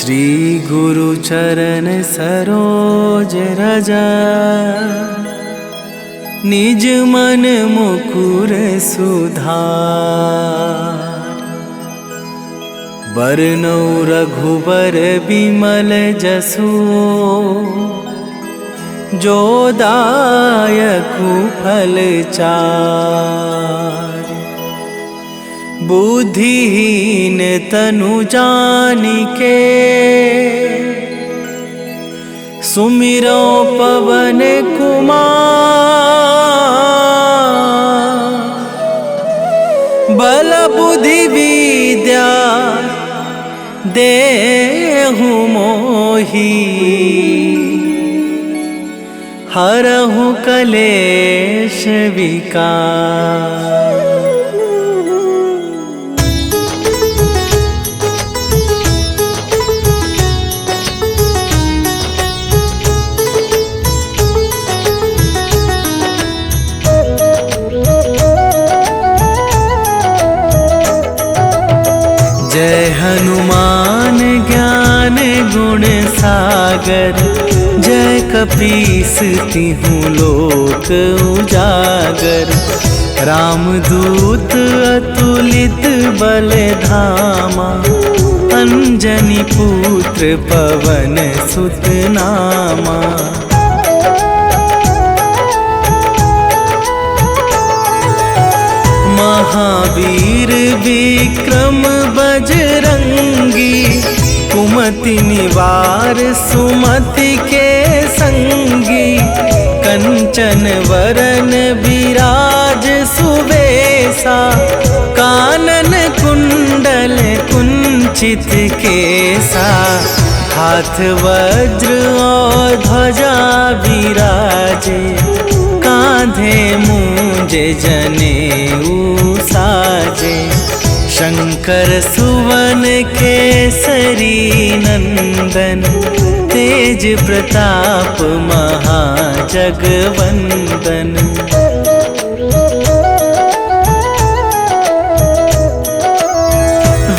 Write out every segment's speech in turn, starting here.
श्री गुरु चरण सरोज रज, निज मन मुकुर सुधार। बरनौ रघुबर बिमल जसु, जो दायकु फल चार। बुद्धिहीन तनु जानिके, सुमिरो पवन कुमार। बल बुद्धि विद्या देहु मोहि, हरहु कलेश विकार। जय हनुमान ज्ञान गुण सागर, जय कपीस तिहुँ लोक उजागर। रामदूत अतुलित बल धामा, अंजनी पुत्र पवन सुत नामा। महावीर विक्रम बजरंगी, कुमति निवार सुमति के संगी। कंचन वरन विराज सुबेसा, कानन कुंडल कुंचित केसा। हाथ वज्र और ध्वजा विराजे, कांधे मूंज जनेऊ साजे। शंकर सुवन केसरी नंदन, तेज प्रताप महाजगवंदन।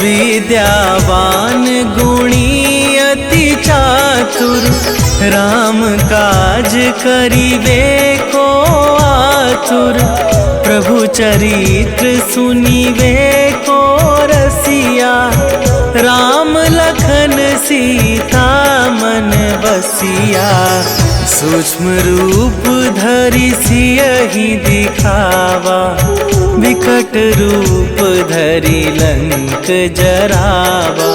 विद्यावान गुणी अति चातुर, राम काज करिबे को आतुर। प्रभु चरित्र सुनिबे को रसिया, राम लखन सीता मन बसिया। सूक्ष्म रूप धरि सियहि दिखावा, विकट रूप धरि लंक जरावा।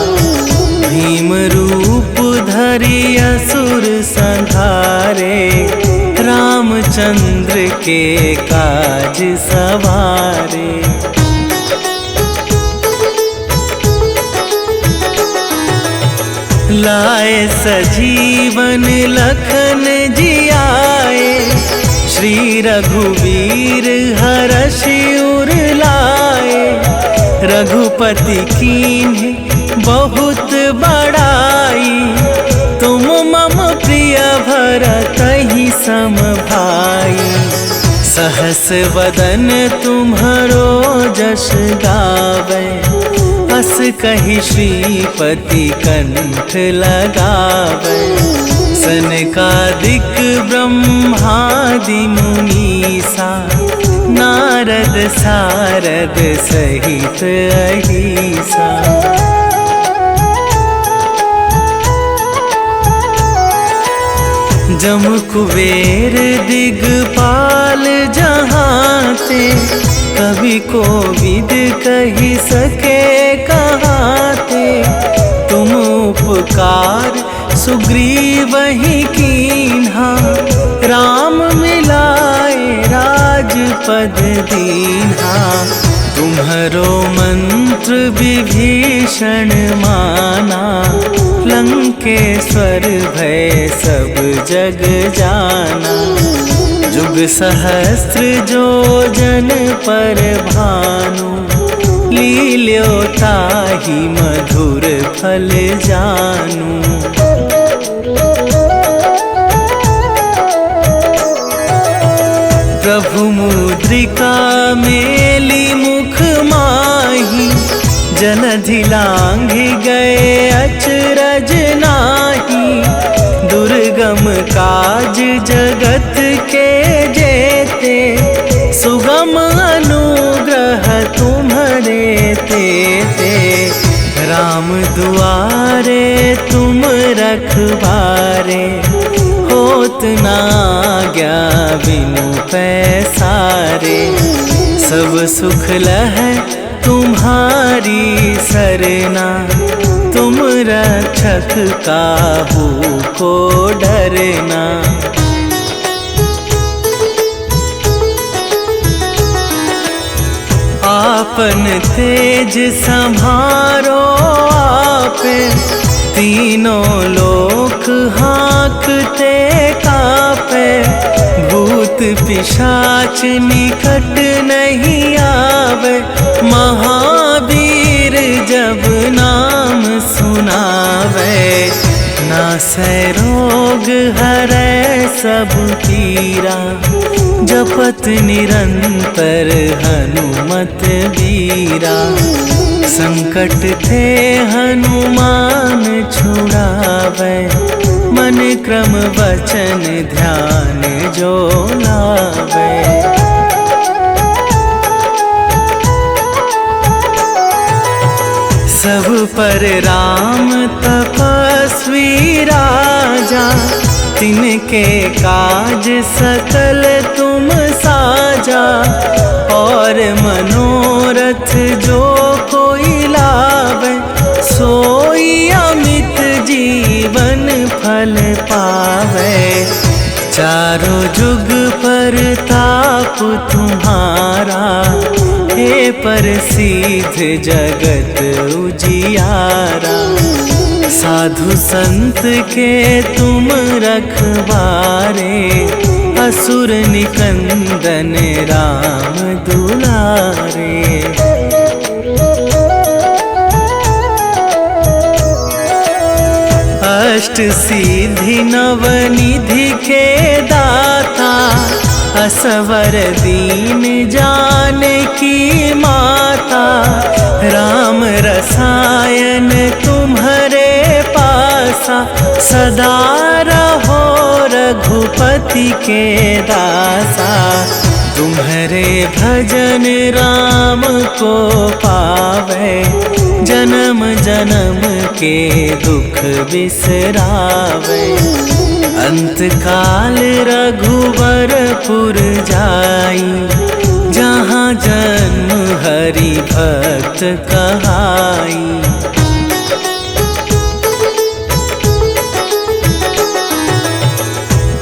भीम रूप धरि असुर संहारे, रामचंद्र के काज सवारे। लाए सजीवन लखन जियाए, श्री रघुवीर हरषि उर लाए। रघुपति कीन्हि बहुत बड़ाई, तुम मम प्रिय भरतहि सम भाई। सहस वदन तुम्हरो जस गावे, अस कहि श्रीपति कंठ लगावे। सनकादिक ब्रह्मादि मुनीसा, नारद सारद सहित अहिसा। जम कुबेर दिगपाल जहाते, कवि कोविद कहि सके कहाते। तुम उपकार सुग्रीवहि कीन्हा, राम मिलाए राजपद दीन्हा। तुम्हरो मंत्र विभीषण माना, लंकेश्वर भय सब जग जाना। जुग सहस्त्र जो जन पर भानु, लील्यो ताहि मधुर फल जानू। प्रभु मुद्रिका मेली मुख माही, जलधि लांघि गए अचरज दुर्गम काज जगत के जेते, सुगम अनुग्रह तुम्हारे तेते। राम दुआरे तुम रखवारे, होत ना आज्ञा बिनु पैसारे। सब सुख लहै तुम्हारी सरना, तुम रक्षक काहू को डरना। आपन तेज संभारो आपे, तीनों लोक हाँकते कापे। भूत पिशाच निकट नहीं आवे, महावीर जब नाम सुनावे। नासै रोग हरै सब पीरा, जपत निरंतर हनुमत बीरा। संकट ते हनुमान छुड़ावे, मन क्रम वचन ध्यान जो लावे। सब पर राम तपस्वी राजा, तिनके काज सकल तुम साजा। और मनोरथ जो कोई लावे, सोई अमित जीवन फल पावे। चारों जुग पर ताप तुम्हारा, हे प्रसिद्ध जगत उजियारा। साधु संत के तुम रखवारे, असुर निकंदन राम दुलारे। अष्ट सिद्धि नवनिधि के दाता, असवर दीन जानकी माता। राम रसायन तुम्हारे पासा, सदा रहो रघुपति के दासा। तुम्हारे भजन राम को पावे, जन्म जन्म के दुख बिसरावे। अंत काल रघुवरपुर जाई, जहाँ जन्म हरि भक्त कहाई।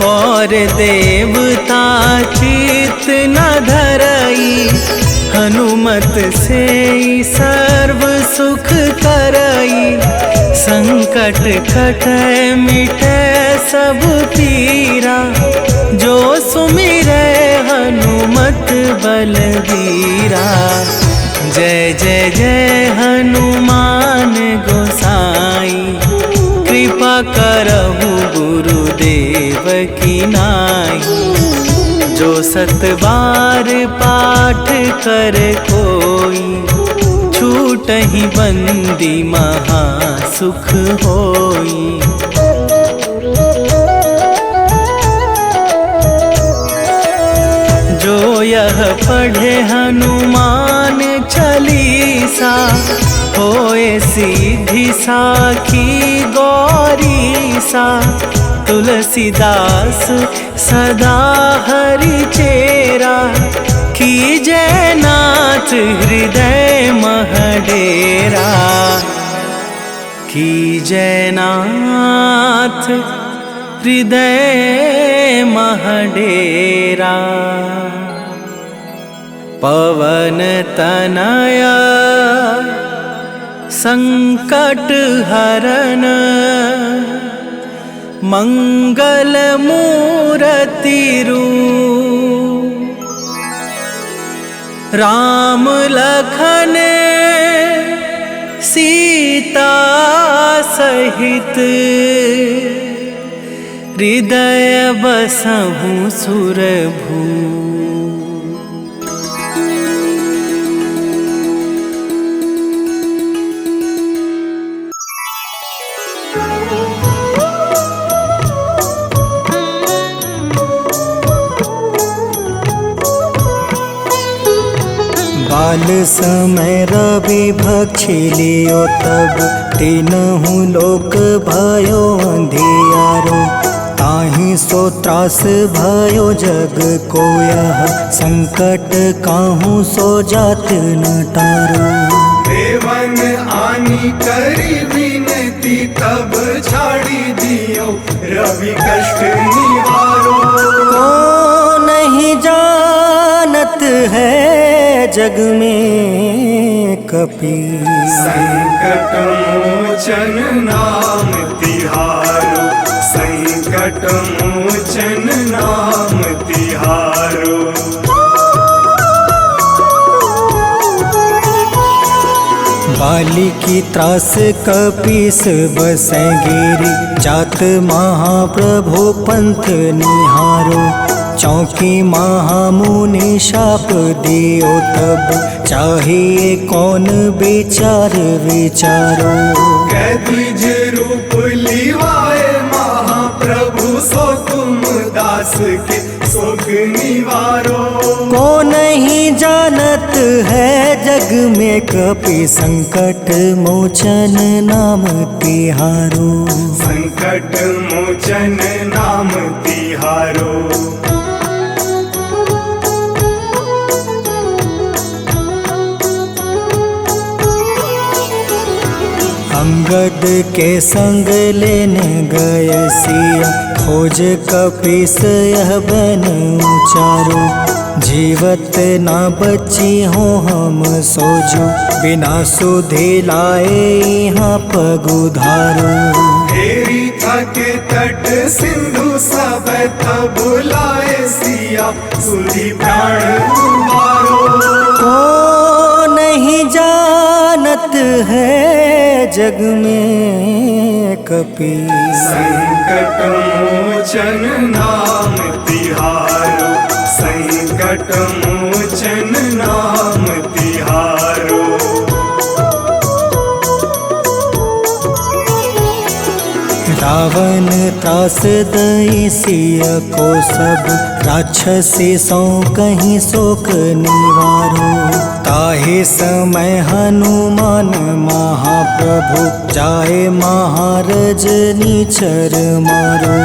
और देवता चित न धरई, हनुमत से सर्व सुख करई। संकट कटै मिटै सब पीरा, जो सुमिरै हनुमत बलबीरा। जय जय जय हनुमान गोसाई, कृपा करहु गुरुदेव की नाई। जो सत बार पाठ कर कोई, छूटहि बंदी महा सुख होई। जो यह पढ़े हनुमान चालीसा, होए सीधी साखी गौरीसा। तुलसीदास सदा हरि चेरा, कीजय नाथ हृदय मह डेरा। कीजय नाथ हृदय मह डेरा। पवन तनया संकट हरन, मंगल मूर्ति रूप। राम लखन सीता सहित, हृदय बसहु सुरभू। काल समय रवि भक्षी लियो तब तीनहु लोक भयो अंधियारो। ताहि सो त्रास भयो जग को यह संकट काहू सो जात न टारो। देवन आनी करी विनती तब छाड़ी दियो रवि कष्ट निवारो। को नहीं जानत है जग में कपि संकट मोचन नाम तिहारो। संकट मोचन नाम तिहारो। बाली की त्रास कपीस बसै गिरी जात महाप्रभु पंथ निहारो। चौकी महामुनि शाप दियो तब चाहिए कौन विचार विचारो। कैदिज रूप लिवाए महाप्रभु सो तुम दास के शोक निवारो। को नहीं जानत है जग में कपि संकट मोचन नाम तिहारो। संकट मोचन नाम तिहारो। अंगद के संग लेने गए सिया खोज कपीस यह बन उचारो। जीवत ना बची हो हम सोजो बिना सुधि लाए यहाँ पगुधारो। हेरी थके तट सिंधु सब तब लाए सिया सुधि प्राण उबारो। को नहीं जानत है जग में कपि संकट मोचन नाम तिहारो। संकट मोचन नाम तिहारो। रावण त्रास दई सिया को सब राक्षसी सो कहीं शोक निवारो। ताहि समय हनुमान महाप्रभु जाए महारज नीचर मारो।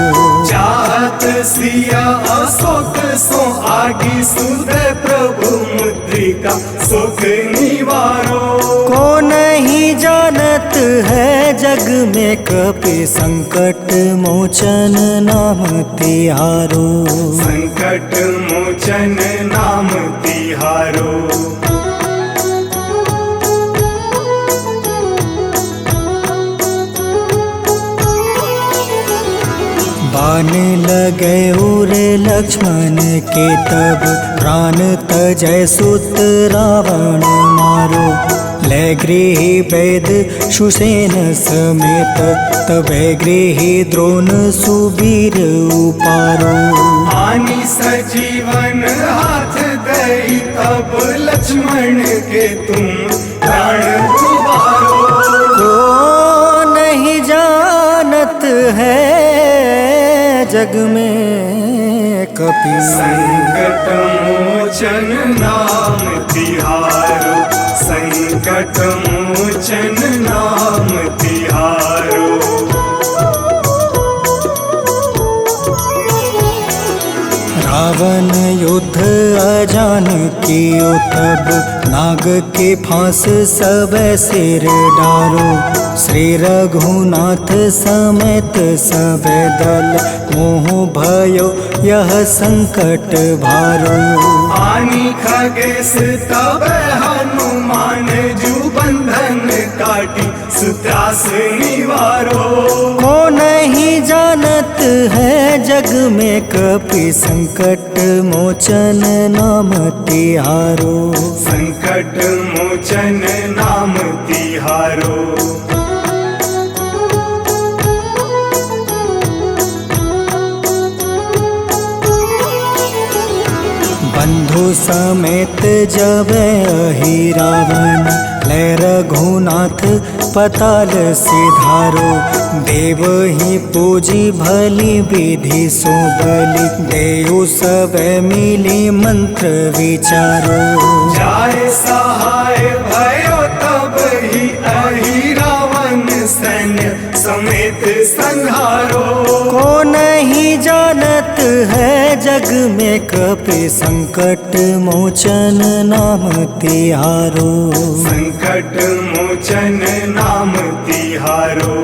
चाहत सिया अशोक सो आगी सुदय प्रभु मुद्रिका शोक निवारो। को नहीं जानत है जग में कपि संकट मोचन नाम तिहारो। संकट मोचन नाम तिहारो। बाण लगे उरे लक्ष्मण के तब प्राण तजय सुत रावण मारो। ले गृही वैद सुसेन समेत तबे गृही द्रोण सुबीर उपारो। आनी सजीवन हाथ दई तब लक्ष्मण के तुम प्राण उबारो। को नहीं जानत है जग में कपि संकट मोचन नाम तिहारो। संकट मोचन नाम तिहारो। रावण युद्ध अजान कियो तब नाग के फांस सब सिर डारो। श्री रघुनाथ समेत सब दल मोह भयो यह संकट भारो। आनी खगेश तब हनुमान जू बंधन काटी सुत्रास निवारो। को नहीं जानत है जग में कपि संकट मोचन नाम तिहारो। संकट मोचन नाम तिहारो। बंधु समेत जब अहि रावण ले रघुनाथ पताल सिधारो। देव ही पूजी भली विधि सो बलि देव सब मिली मंत्र विचारो। जाय सहाय भयो तब ही अहि रावण सैन्य समेत संहारो। को नहीं जानत है जग में कपि संकट मोचन नाम तिहारो। संकट मोचन नाम तिहारो।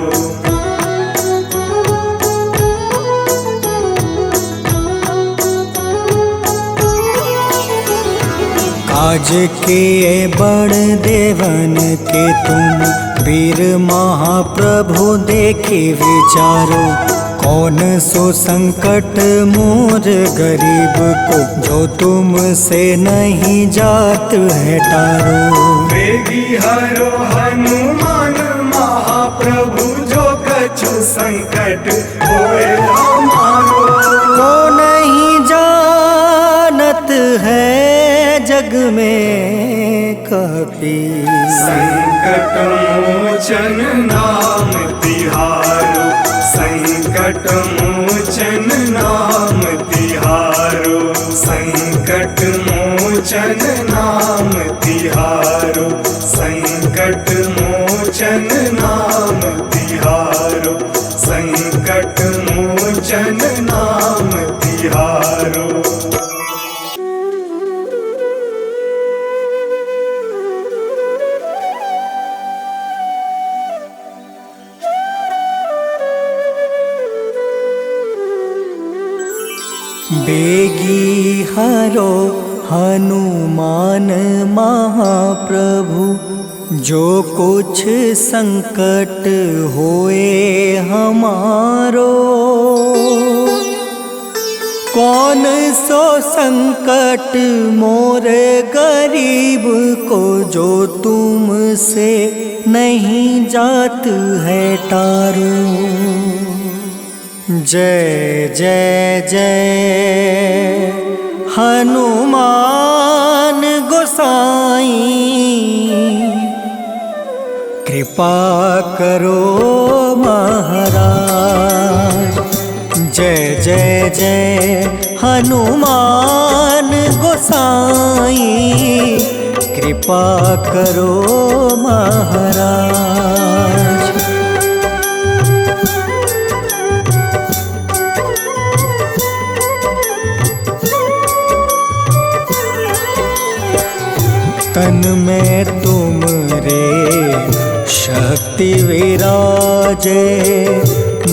काज किए बड़ देवन के तुम वीर महाप्रभु देखी विचारो। कौन सो संकट मोर गरीब को जो तुम से नहीं जात है टारो। वेगी हरो हनुमान महाप्रभु जो कछु संकट होए हमारो। को नहीं जानत है जग में कपि संकट मोचन नाम तिहारो। संकट मोचन नाम तिहारो। संकट मोचन नाम तिहारो। संकट मोचन नाम तिहारो। संकट मोचन नाम तिहारो। बेगी हरो हनुमान महाप्रभु जो कुछ संकट होए हमारो। कौन सो संकट मोर गरीब को जो तुम से नहीं जात है टारो। जय जय जय हनुमान गोसाई कृपा करो महाराज। जय जय जय हनुमान गोसाई कृपा करो महाराज। तन में तुम रे शक्ति विराजे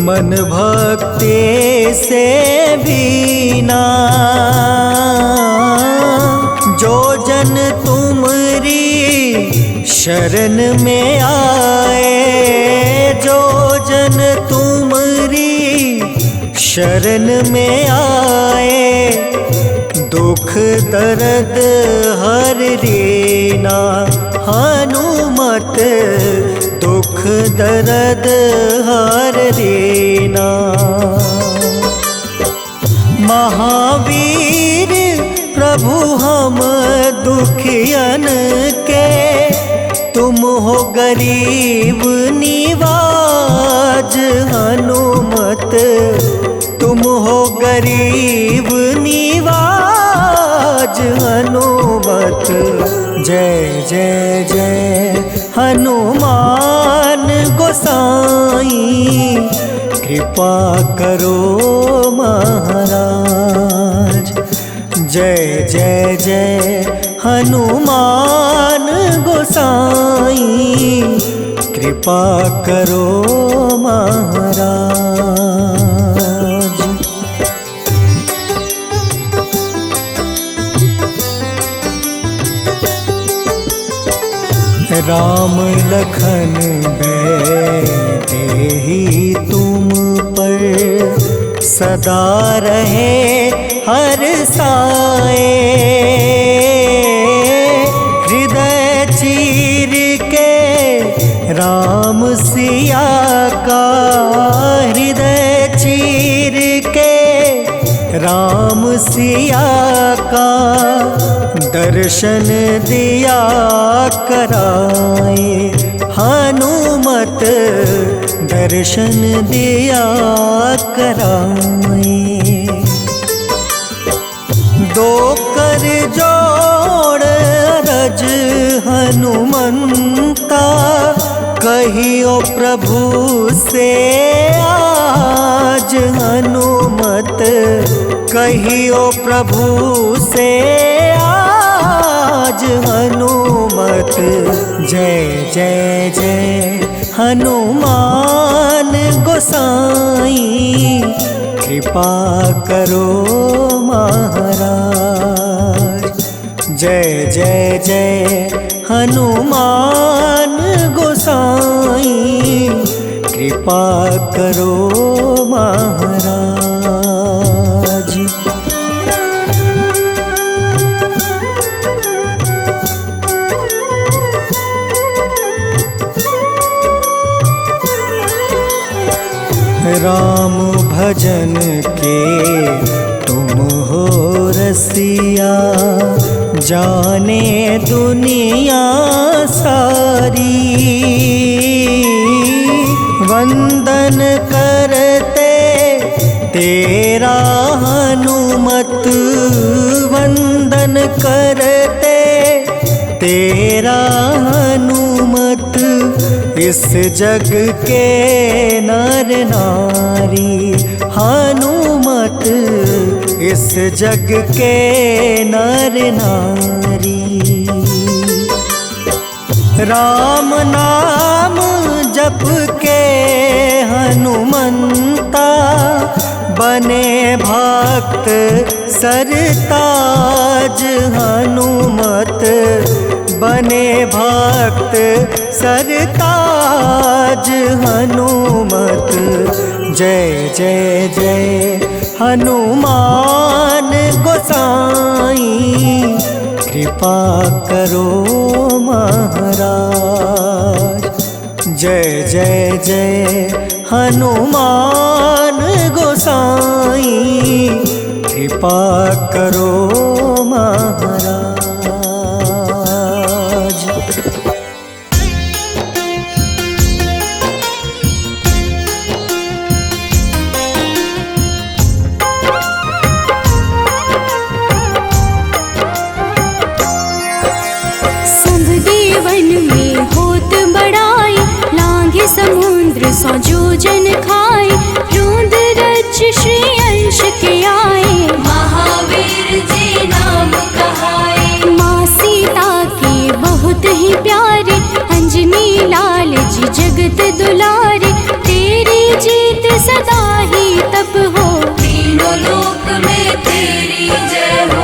मन भक्ति से बीना। जो जन तुमरी शरण में आए जो जन तुमरी शरण में आए दुख दर्द हर रीना। हनुमत दुख दर्द हर रीना। महावीर प्रभु हम दुखियन के तुम हो गरीब निवाज। हनुमत तुम हो गरीब निवाज। हनुमत जय जय जय हनुमान गोसाई कृपा करो महाराज। जय जय जय हनुमान गोसाई कृपा करो महाराज। राम लखन देहि तुम पर सदा रहे हर साए। हृदय चीर के राम सिया का हृदय चीर के राम सिया का दर्शन दिया कराए हनुमत, दर्शन दिया कराए। दो कर जोड़ अरज हनुमंता, कहियो प्रभु से आज हनुमत, कहियो प्रभु से आज हनुमत। जय जय जय हनुमान गोसाई, कृपा करो महाराज। जय जय जय हनुमान गोसाई, कृपा करो महाराज। राम भजन के तुम हो रसिया, जाने दुनिया सारी। वंदन करते तेरा हनुमत, वंदन करते तेरा हनुमत। इस जग के नर नारी हनुमत, इस जग के नर नारी। राम नाम जप के हनुमंता, बने भक्त सरताज हनुमत, बने भक्त सरताज हनुमत। जय जय जय हनुमान गोसाई, कृपा करो महाराज। जय जय जय हनुमान गोसाई, कृपा करो महाराज। समुद्र सौ जोजन खाए, रोंद रज श्री अंश के आए। महावीर जी नाम कहाए, माँ सीता के बहुत ही प्यारे। अंजनी लाल जी जगत दुलारे, तेरी जीत सदा ही तब हो। तीनों लोक में तेरी जय हो।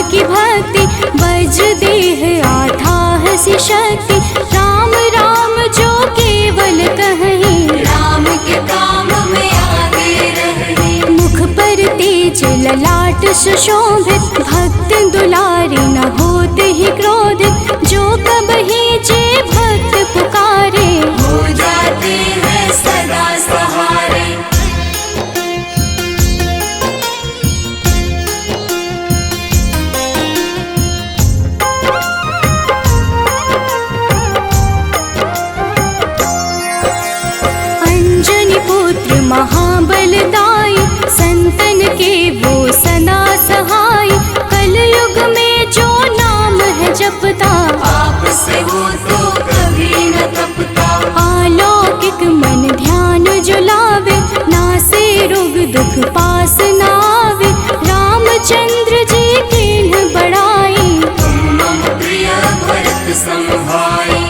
की भक्ति वज्र देह आठाह सी शक्ति। राम राम जो केवल कहीं, राम के काम में आगे रहे। मुख पर तेज ललाट सुशोभित, भक्त दुलारे न होत ही क्रोधित। जो कबहि जे भक्त पुकारे, हो जाते हैं सदा सहारे। महाबलदाई, संतन के वो सदा सहाय। कलयुग में जो नाम है जपता, पाप से वो तो कभी न तपता। अलौकिक मन ध्यान जो लावे, नासे रोग दुख पास न आवे। रामचंद्र जी तिन्ह बड़ाई, तुम मम प्रिय भरत सम भाई।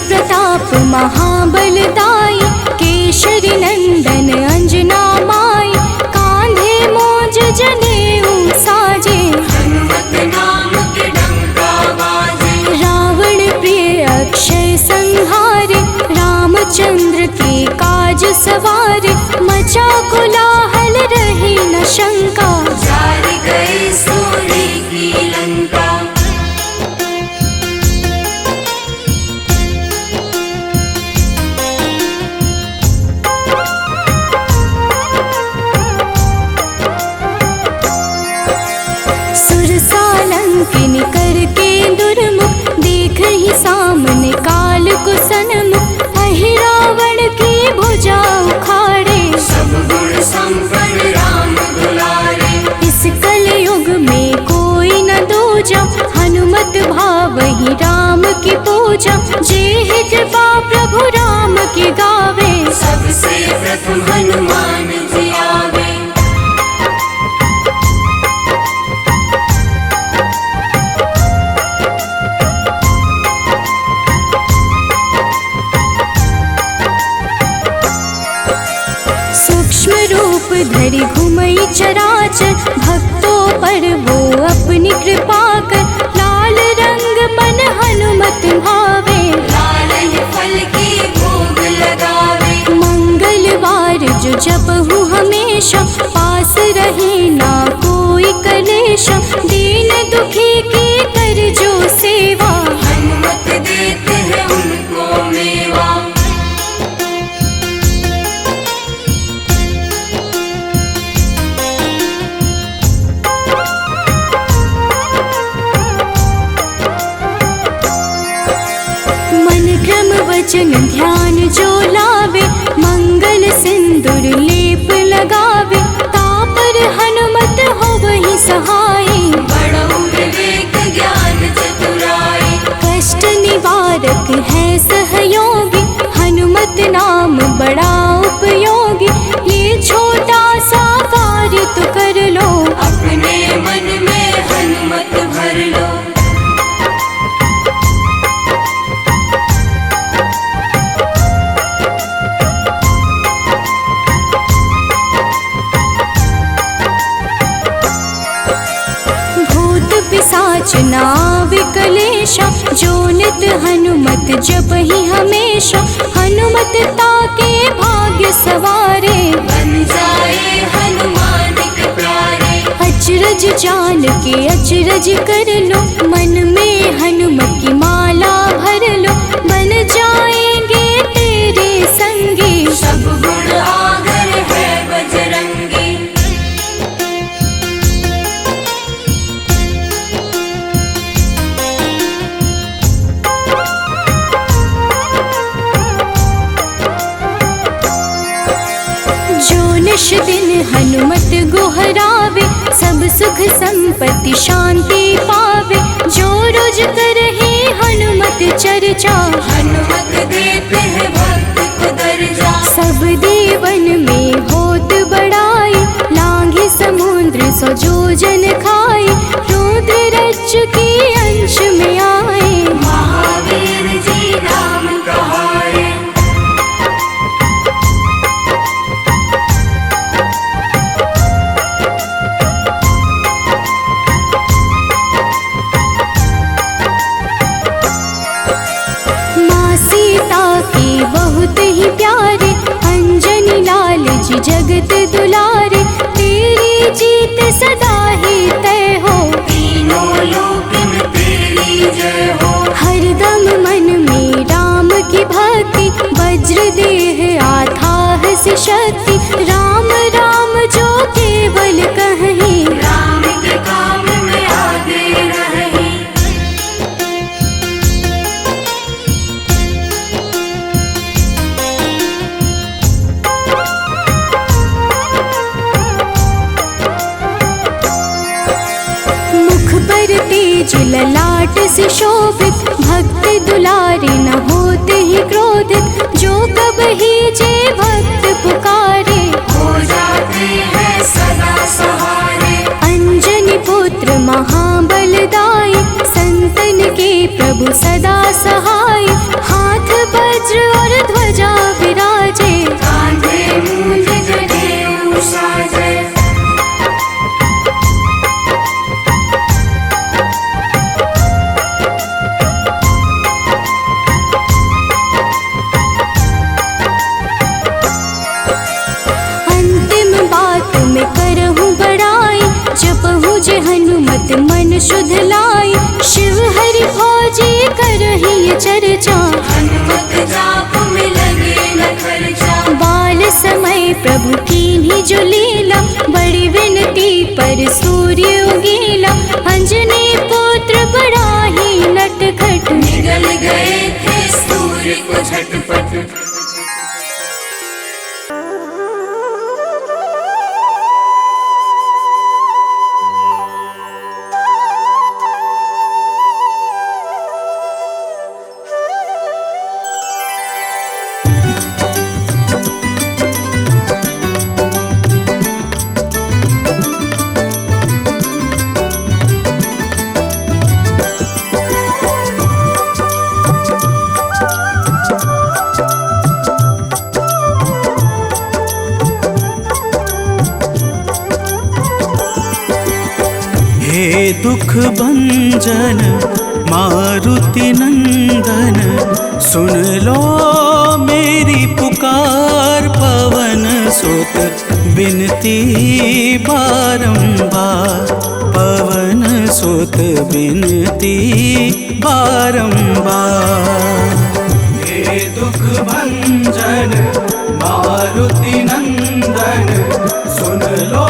प्रताप महाबलदाई, केशरी नंदन अंजना माई। कांधे मोज जनेऊ साजे, हनुमत नाम के डंका बाजे। मचा कोलाहल रही न शंका, जारी गई सूरी की लंका। सुरसालंकिनी करके दुर्मुख, देख ही सामने काल को सन्मुख। अहि रावण की भुजा उखाड़े, सब गुण संपन्न राम दुलारे। इस कलयुग में कोई न दूजा, हनुमत भावहि राम की पूजा। जेहि कृपा प्रभु राम की गावे, सबसे प्रथम हनुमान जी आवे। सूक्ष्म रूप धरि घुमई चराचर, भक्तों पर वो अपनी कृपा कर। लाल रंग मन हनुमत भावे, लाल ही फल की भोग लगावे। मंगलवार जो जपहु हमेशा, पास रहे ना कोई कलेशा। दीन दुखी की कर जो सेवा, हनुमत देते हैं उनको मेवा। मन क्रम वचन ध्यान जो लावे, मंगल सिंदूर लेप लगावे। तापर हनुमत हो वही सहाय, बड़ो विवेक ज्ञान चतुराई। कष्ट निवारक है सहयोगी, हनुमत नाम बड़ा उपयोगी। ये छोटा सा कार्य तो कर लो, अपने मन में हनुमत भर लो। भूत पिशाच नाव कलेशा, जो नित हनुमत जप ही हमेशा। हनुमत ताके भाग्य सवारे, बन जाए हनुमान के प्यारे। अचरज जान के अचरज कर लो, मन में हनुमत की माला भर लो। बन जाएंगे तेरे संगी, सब गुण आगर है बजरंगी। जो निश दिन हनुमत गोहरावे, सब सुख संपत्ति शांति पावे। जो रोज करहे हनुमत चर्चा, हनुमत देते हैं भक्त को दर्जा। सब देवन में होत बड़ाई, लांघे समुद्र सो जो जन खाए। रुद्र रज की अंश में आए, महावीर जी नाम कहाए। माँ सीता के बहुत ही प्यारे, अंजनी लाल जी जगत दुलारे। तेरी जीत सदा ही तय हो, तीनों लोक में तेरी जय हो। हरदम मन में राम की भक्ति, वज्र देह आधार से शक्ति। राम राम जो केवल कहीं, राम के काम में आगे रही। मुख पर तेज ललाट से शोभित, भक्त दुलारे न होते ही क्रोधित। जो कब ही जे भक्त पुकारे, हो जाते हैं सदा सहारे। अंजनी पुत्र महाबलदाई, संतन के प्रभु सदा सहाय। हाथ वज्र और ध्वजा विराजे, कांधे मूंज जनेऊ साजे। नित मन शुद्ध लाई, शिव हरि भोजी करहि चर्चा। हनुमत जाप में लगे न खर्चा, बाल समय प्रभु कीन्ही जो लीला, बड़ी विनती पर सूर्य उगीला। अंजनी पुत्र बड़ा ही नटखट, निगल गए थे सूर्य को झटपट। हे दुख भंजन मारुति नंदन, सुन लो मेरी पुकार। पवन सुत बिनती बारंबार, पवन सुत बिनती बारंबार। हे दुख भंजन मारुति नंदन, सुन लो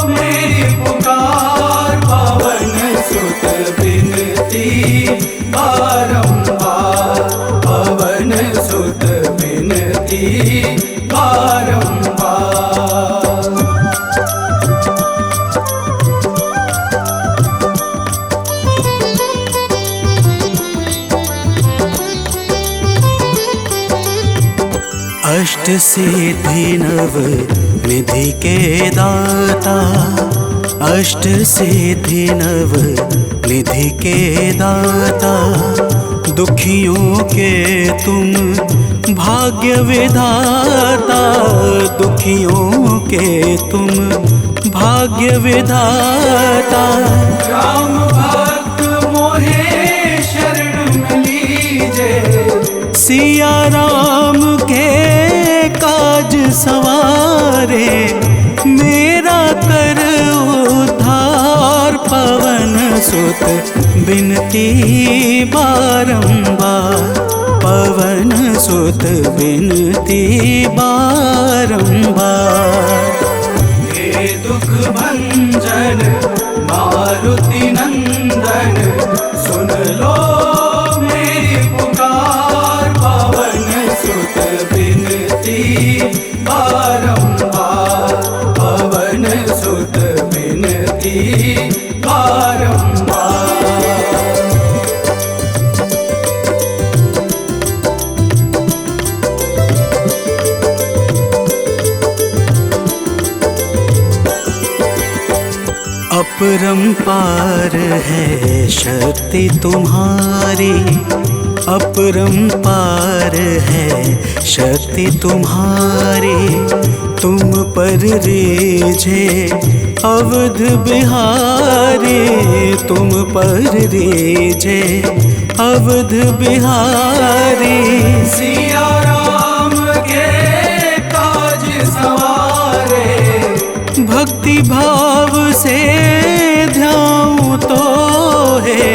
मेरी पुकार। पवन सुत बिनती बारंबार, पवन सुत बिनती बारंबार। अष्ट सिद्धि नव निधि के दाता, अष्ट सिद्धि नव निधि के दाता। दुखियों के तुम भाग्य विधाता, दुखियों के तुम भाग्य विधाता। राम भक्त मोहे शरण लीजे, सिया राम के काज सवारे। मेरा कर उद्धार, पवन सुत बिनती बारंबार, पवन सुत बिनती बारंबार। हे दुख भंजन मारुति नंदन, सुन लो मेरी पुकार। पवन सुत बिनती बारंबार, पवन सुत बिनती बारंबार। अपरंपार है शक्ति तुम्हारी, अपरंपार है शक्ति तुम्हारी। तुम पर रीझे अवध बिहारी, तुम पर रीझे अवध बिहारी। सिया राम के काज सवारे, भक्ति भाव से ध्याऊं तो है,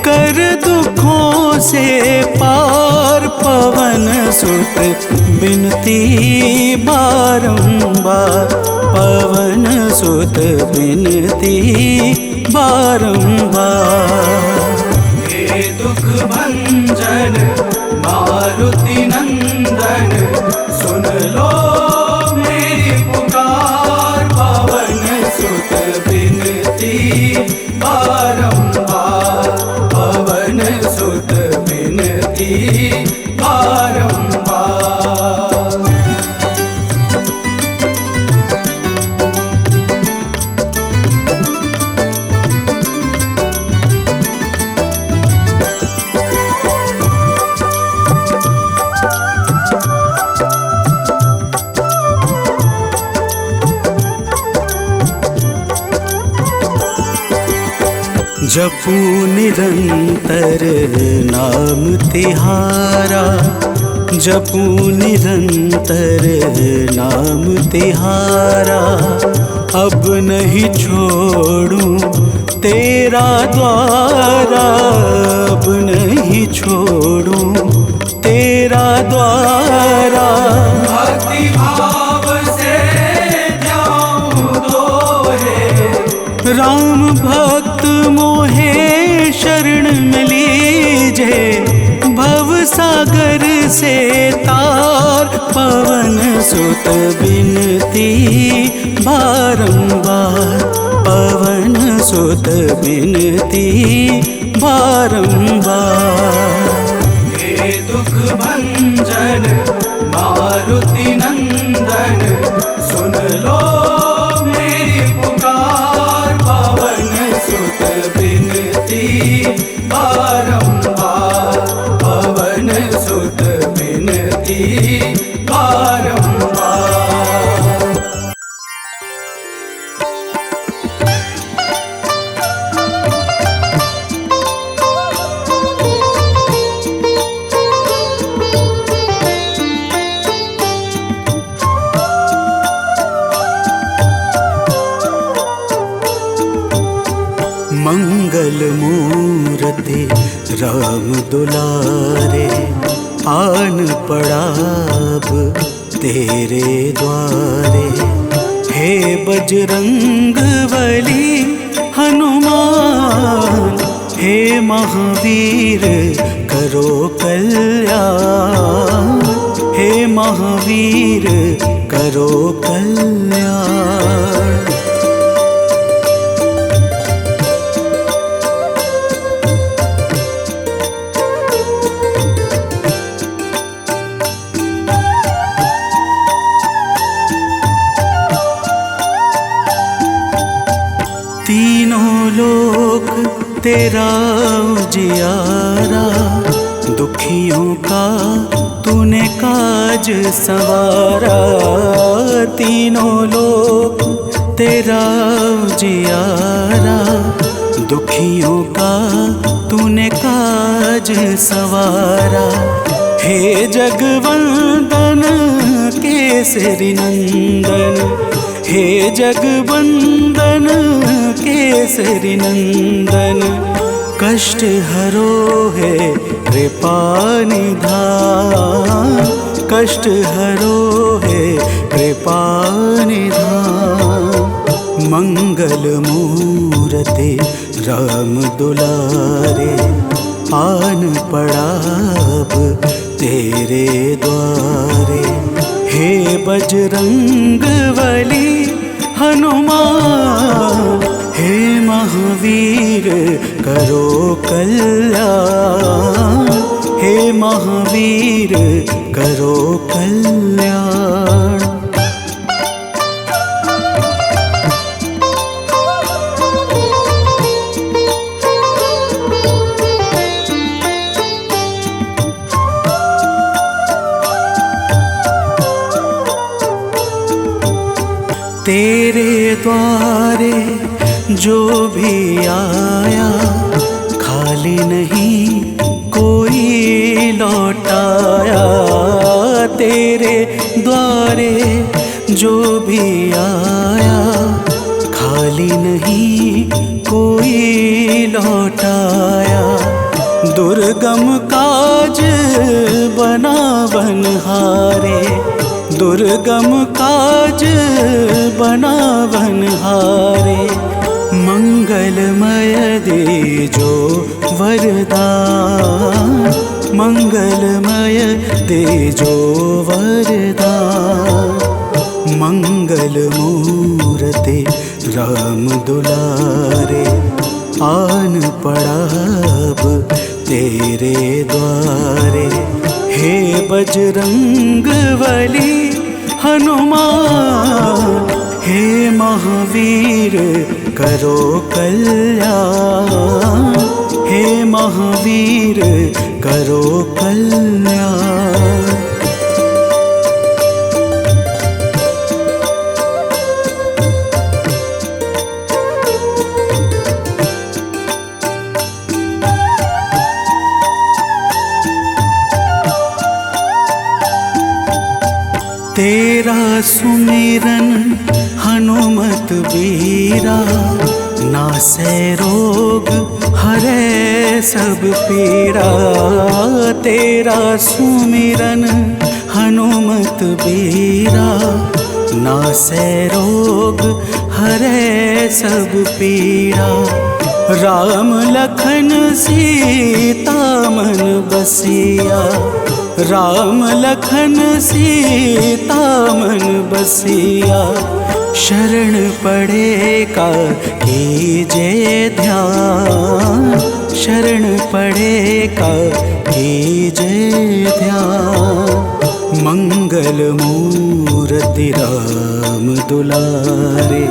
कर दुखों से पार। पवन सुत बिनती बारंबार, पवन सुत बिनती बारंबार। हे दुख भंजन मारुति नंदन, सुन लो मेरी पुकार। पवन सुत बिनती बारंबार, पवन सुत बिनती बारंबार। जपू निरंतर नाम तिहारा, जपू निरंतर नाम तिहारा। अब नहीं छोड़ूं तेरा द्वारा अब नहीं छोड़ूं, तेरा द्वारा भक्ति भाव से जाऊं दोहे। राम भक्त मोहे शरण में लीजे, भव सागर से तार पवन सुत बिनती बारंबार, पवन सुत बिनती बारंबार। हे दुख भंजन मारुति नंदन, सुन लो मेरी पुकार, पवन सुत बिनती बारंबार, पवन सुत बिनती बारंबार। मंगल मूर्ति राम दुलारे, आन पड़ा अब तेरे द्वारे। हे बजरंग बली हनुमान, हे महावीर करो कल्याण, हे महावीर करो कल्याण। तीनों लोक तेरा उजियारा, दुखियों का तूने काज सवारा। तीनों लोक तेरा उजियारा, दुखियों का तूने काज सवारा। हे जगवंदन केसरी नंदन, हे जगवंदन केसरी नंदन। कष्ट हरो है कृपा निधान, कष्ट हरो है कृपा निधान। मंगल मूर्ति राम दुलारे, आन पड़ा अब तेरे द्वारे। हे बजरंग बली हनुमान, हे महावीर करो कल्याण, हे महावीर करो कल्याण। तेरे द्वारे जो भी आया, खाली नहीं कोई लौटाया। तेरे द्वारे जो भी आया, खाली नहीं कोई लौटाया। दुर्गम काज बना बनहारे, दुर्गम काज बना बनहारे। मंगलमय दे जो वरदान, मंगलमय दे जो वरदान। मंगल मूर्ति राम दुलारे, आन पड़ा अब तेरे द्वारे। हे बजरंग बली हनुमान, हे महावीर करो कल्याण, हे महावीर करो कल्याण। तेरा सुमिरन हनुमत वीरा, नासै रोग हरै सब पीड़ा, तेरा सुमिरन हनुमत बीरा। नासै रोग हरै सब पीड़ा, राम लखन सीता मन बसिया। राम लखन सीता मन बसिया, शरण पड़े का कीजे ध्यान। शरण पड़े का कीजे ध्यान। मंगल मूर्ति राम दुलारे,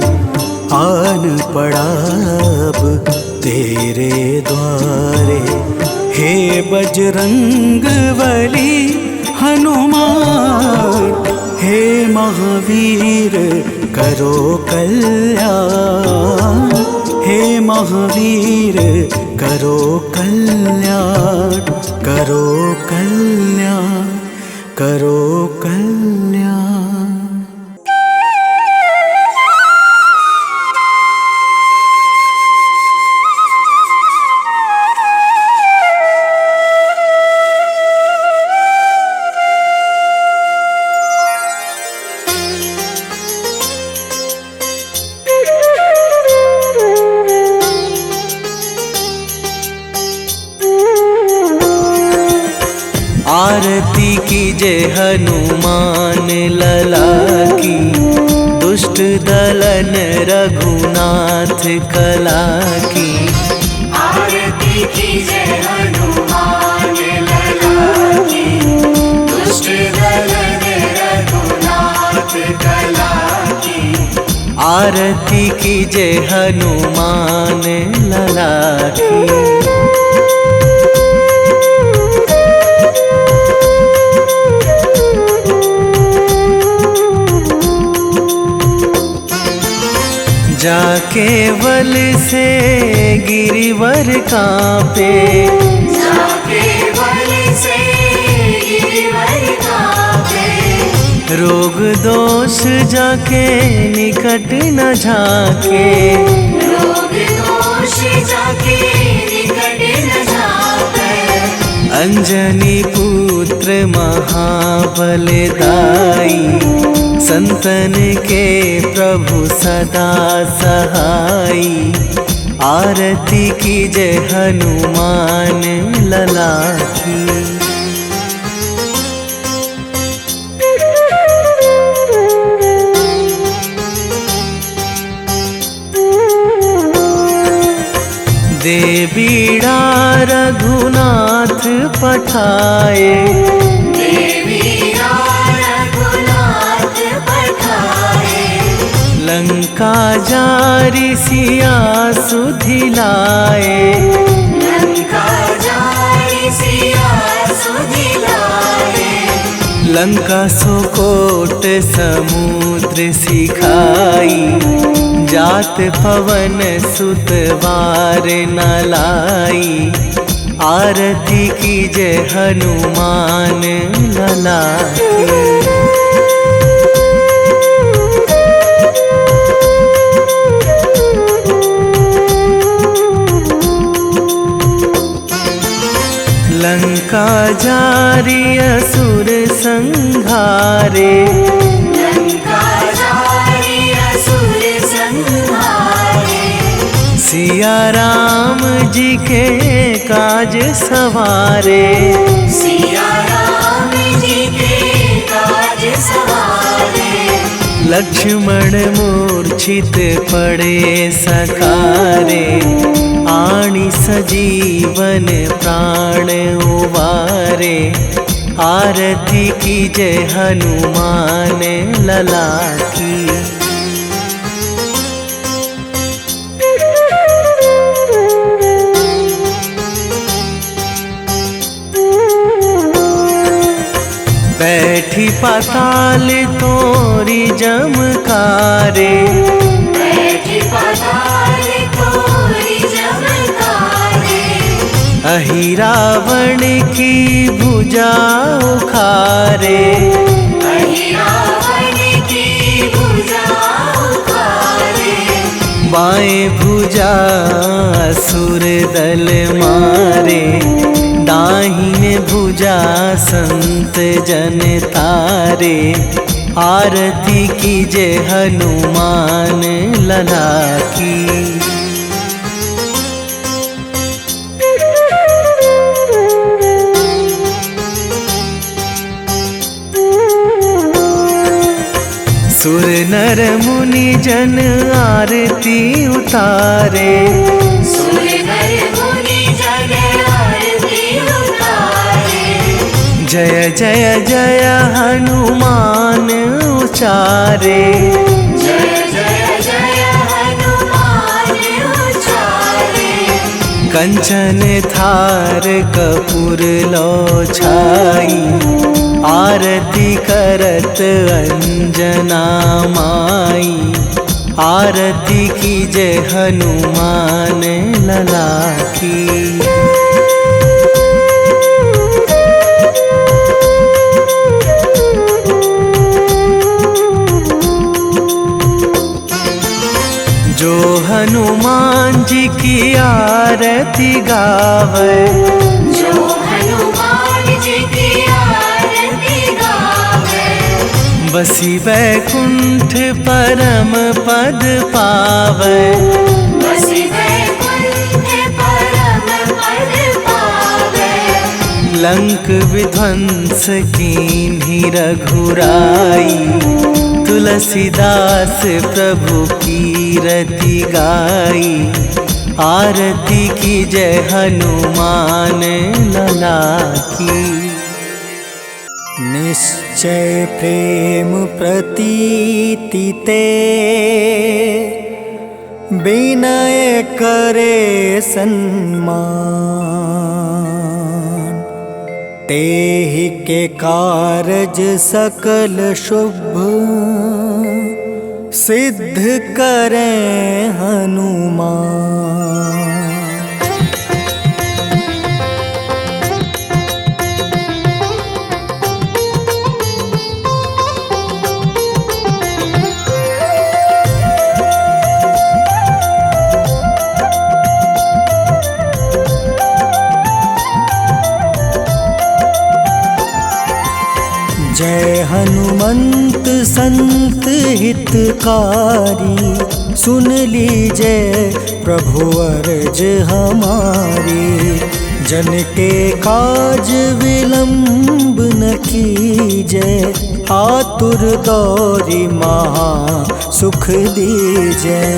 आन पड़ा अब तेरे द्वारे। हे बजरंग बली हनुमान, हे महावीर करो कल्याण। हे महावीर करो कल्याण, करो कल्याण, करो कल्याण। आरती कीजे हनुमान लला की, दुष्ट दलन रघुनाथ कला की। आरती कीजे हनुमान लला की, दुष्ट दलन रघुनाथ कला की। आरती कीजे हनुमान लला की। जाके बल से गिरिवर कांपे, जाके बल से गिरिवर कांपे। रोग दोष जाके निकट न झाके। रोग दोष जाके निकट न झाके। अंजनी पुत्र महाबलदाई, संतन के प्रभु सदा सहाई। आरती कीजे हनुमान लला की। दे बीड़ा रघुनाथ पठाए, लंका जारी सिया सुधिलाए। लंका जारी सिया सुधिलाए। लंका सुकोट समुद्र सिखाई, जात पवन सुत वार न लाई। आरती कीजे हनुमान लला की। लंका जारी असुर संहारे, लंका जारी असुर संहारे। सिया राम जी के काज सवारे। सिया राम जी के काज सवारे। लक्ष्मण मूर्छित पड़े सकारे, आणी सजीवन प्राण उबारे। आरती कीजे हनुमान लला की। बैठी पाताल तोरी जमकारे, बैठी पाताल तोरी जमकारे। अहि रावण की भुजा उखारे, अहि रावण की भुजा उखारे। बाएं भुजा असुर दल मारे, दाहिने भुजा संत जन तारे। आरती कीजे हनुमान लला की। सुर नर मुनि जन आरती उतारे, सुर नर मुनि जन आरती उतारे। जय जय जय हनुमान उचारे, जय जय जय हनुमान उचारे। कंचन थार कपूर लो छाई, आरती करत अंजना माई। आरती कीजे हनुमान लला की। जो हनुमान जी की आरती गावे, जो हनुमान जी की आरती गावे। बसी वैकुंठ परम पद पावे, बसी वैकुंठ परम पद पावे। लंक विध्वंस कीन्ही रघुराई, तुलसीदास प्रभु कीरति गाई। आरती कीजय हनुमान लला की। निश्चय प्रेम प्रतीति ते, विनय करे सन्मान। तेहि के कारज सकल शुभ, सिद्ध करें हनुमान। जय हनुमंत संत हितकारी, सुन लीजय प्रभु अर्ज हमारी। जन के काज विलंब न कीजय, आतुर दौरी महा सुख दीजय।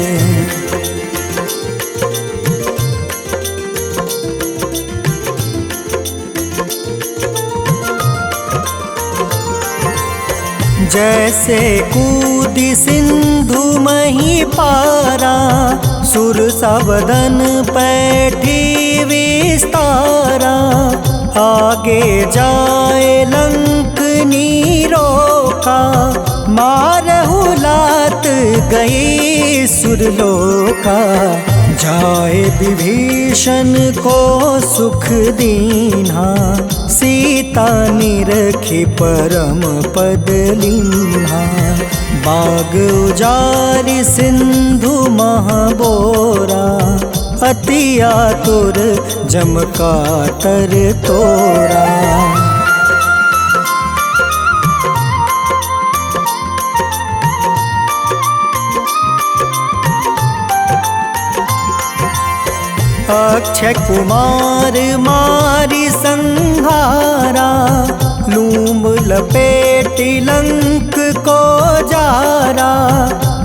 जैसे कूदी सिंधु मही पारा, सुर सबदन पैठी विस्तारा। आगे जाए लंक नीरोका, मारहु लात गई सुरलोका। जाए विभीषण को सुख दीन्हा, सीता निरखी परम पद लीन्हा। बाग उजारि सिंधु महाबोरा, अति आतुर जम कातर तोरा। अक्षय कुमार मारी संहारा, लूम लपेटी लंक को जारा।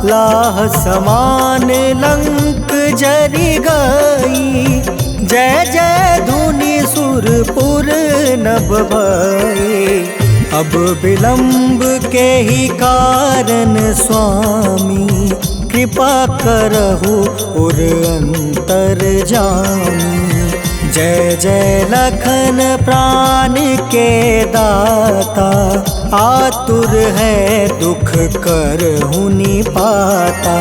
लाह समान लंक जरी गई, जय जय धुनि सुरपुर नभ भई। अब विलंब के ही कारण स्वामी, कृपा करहु उर अंतर जामी। जय जय लखन प्राण के दाता, आतुर है दुख करहु निपाता।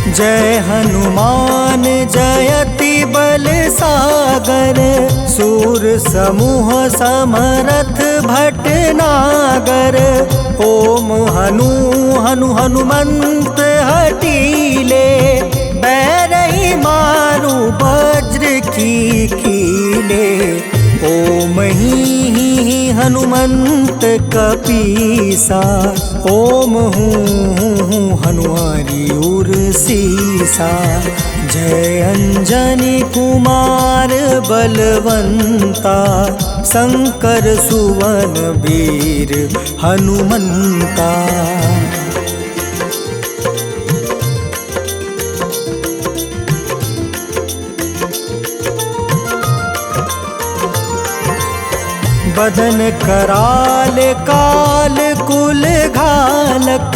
जय हनुमान जयति बल सागर, सूर समूह समरथ भटनागर। ओम हनु हनु हनुमंत हटीले, बैरही मारू वज्र की कीले। ओम ही हनुमंत कपीसा, ओम हूँ हनुमारी उर सीसा। जय अंजनी कुमार बलवंता, शंकर सुवन वीर हनुमंता। बदन कराल काल कुल घालक,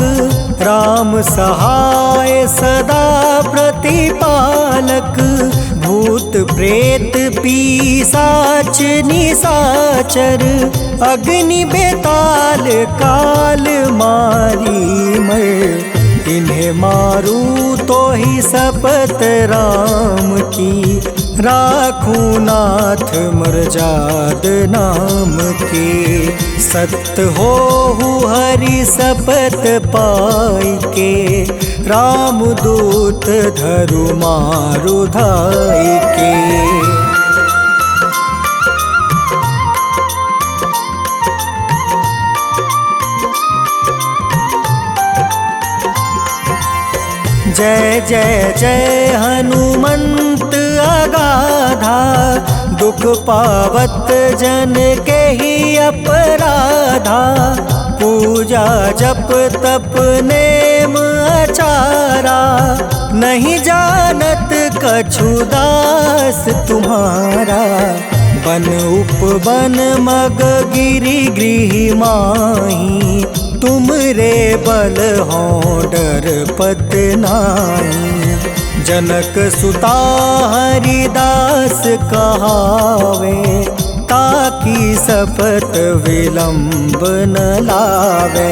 राम सहाय सदा प्रतिपालक। भूत प्रेत पिशाच निशाचर, अग्नि बेताल काल मारी मैं। इन्हें मारू तो ही शपथ राम की, राखूं नाथ मर्जाद नाम के। सत्य हो हरि शपथ पाई के, राम दूत धरु मारु धाई के। जय जय जय हनुमंत अगाधा, दुख पावत जन के ही अपराधा। पूजा जप तप नेम आचारा, नहीं जानत कछु दास तुम्हारा। बन उपवन मग गिरि गृह माही, तुम रे बल हो डर पत नाई। जनक सुता हरिदास कहावे, ताकि शपथ विलंब न लावे।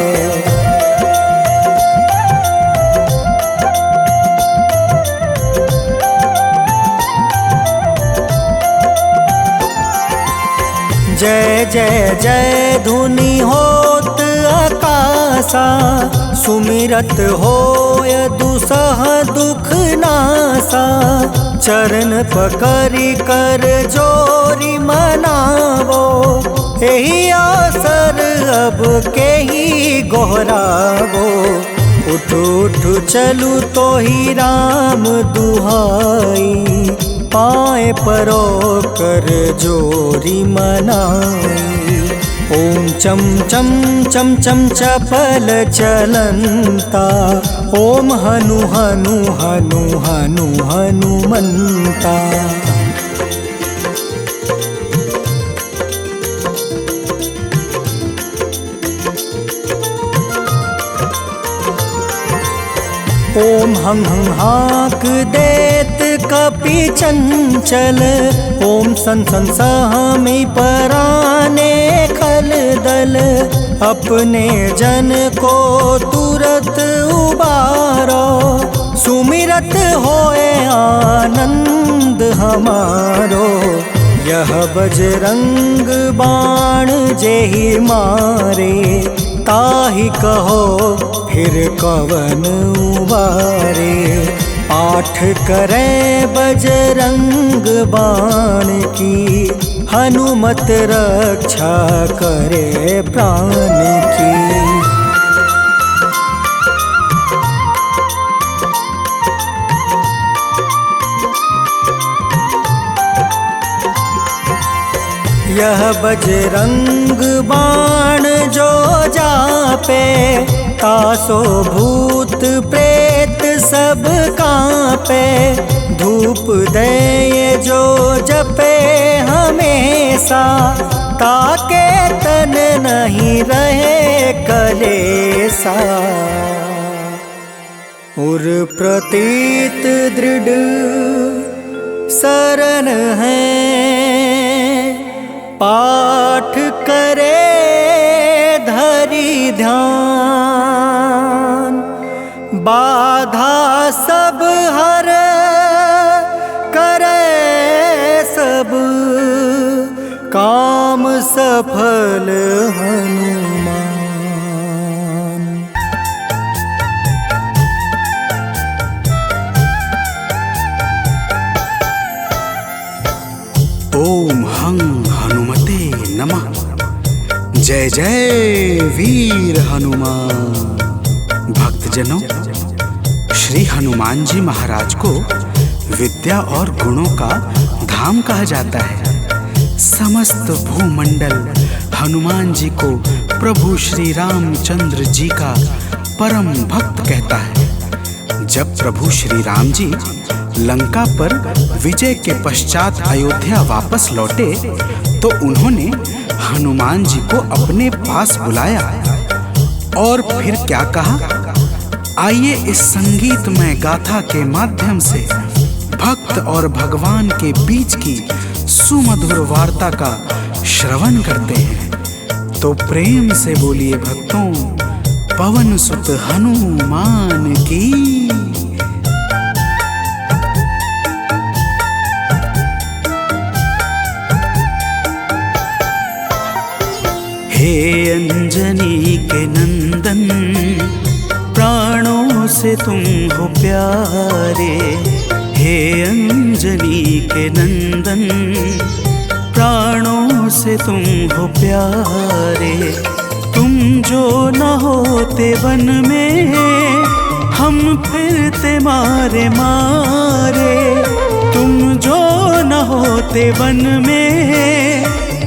जय जय जय धुनि होत आकाशा, सुमिरत होय दुसह दुख नासा। चरण पकड़ि कर जोरी मनावो, एही आसर अब के ही गोहरावो। उठ उठ चलू तो ही राम दुहाई, पाए परो कर जोरी मनाई। ओम चम चम चम चम चपल चलंता, ओम हनु हनु हनु हनु हनुमंता। ओम हं हं हाक देत कपि चंचल, ओम सन सन सहमी पराने खल दल। अपने जन को तुरत उबारो, सुमिरत होए आनंद हमारो। यह बजरंग बाण जेहि मारे, ताहि कहो फिर कवन उबारे। पाठ करें बजरंग बाण की, हनुमत रक्षा करे प्राण की। यह बजरंग बाण जो जापे, तासो भूत प्रेत सब कांपे। धूप दे जो जपे हमेशा, ताके तन नहीं रहे कलेसा। उर प्रतीत दृढ़ शरण है, पाठ करे धरि ध्यान। बाधा सब सफल हनुमान। ओम हं हनुमते नमः। जय जय वीर हनुमान। भक्तजनों, श्री हनुमान जी महाराज को विद्या और गुणों का धाम कहा जाता है। समस्त भूमंडल हनुमान जी को प्रभु श्री रामचंद्र जी का परम भक्त कहता है। जब प्रभु श्री राम जी लंका पर विजय के पश्चात अयोध्या वापस लौटे तो उन्होंने हनुमान जी को अपने पास बुलाया और फिर क्या कहा, आइए इस संगीतमय गाथा के माध्यम से भक्त और भगवान के बीच की सुमधुर वार्ता का श्रवण करते हैं। तो प्रेम से बोलिए भक्तों, पवन सुत हनुमान की। हे अंजनी के नंदन, प्राणों से तुम हो प्यारे। हे अंजनी के नंदन, प्राणों से तुम हो प्यारे। तुम जो न होते वन में, हम फिरते मारे मारे। तुम जो न होते वन में,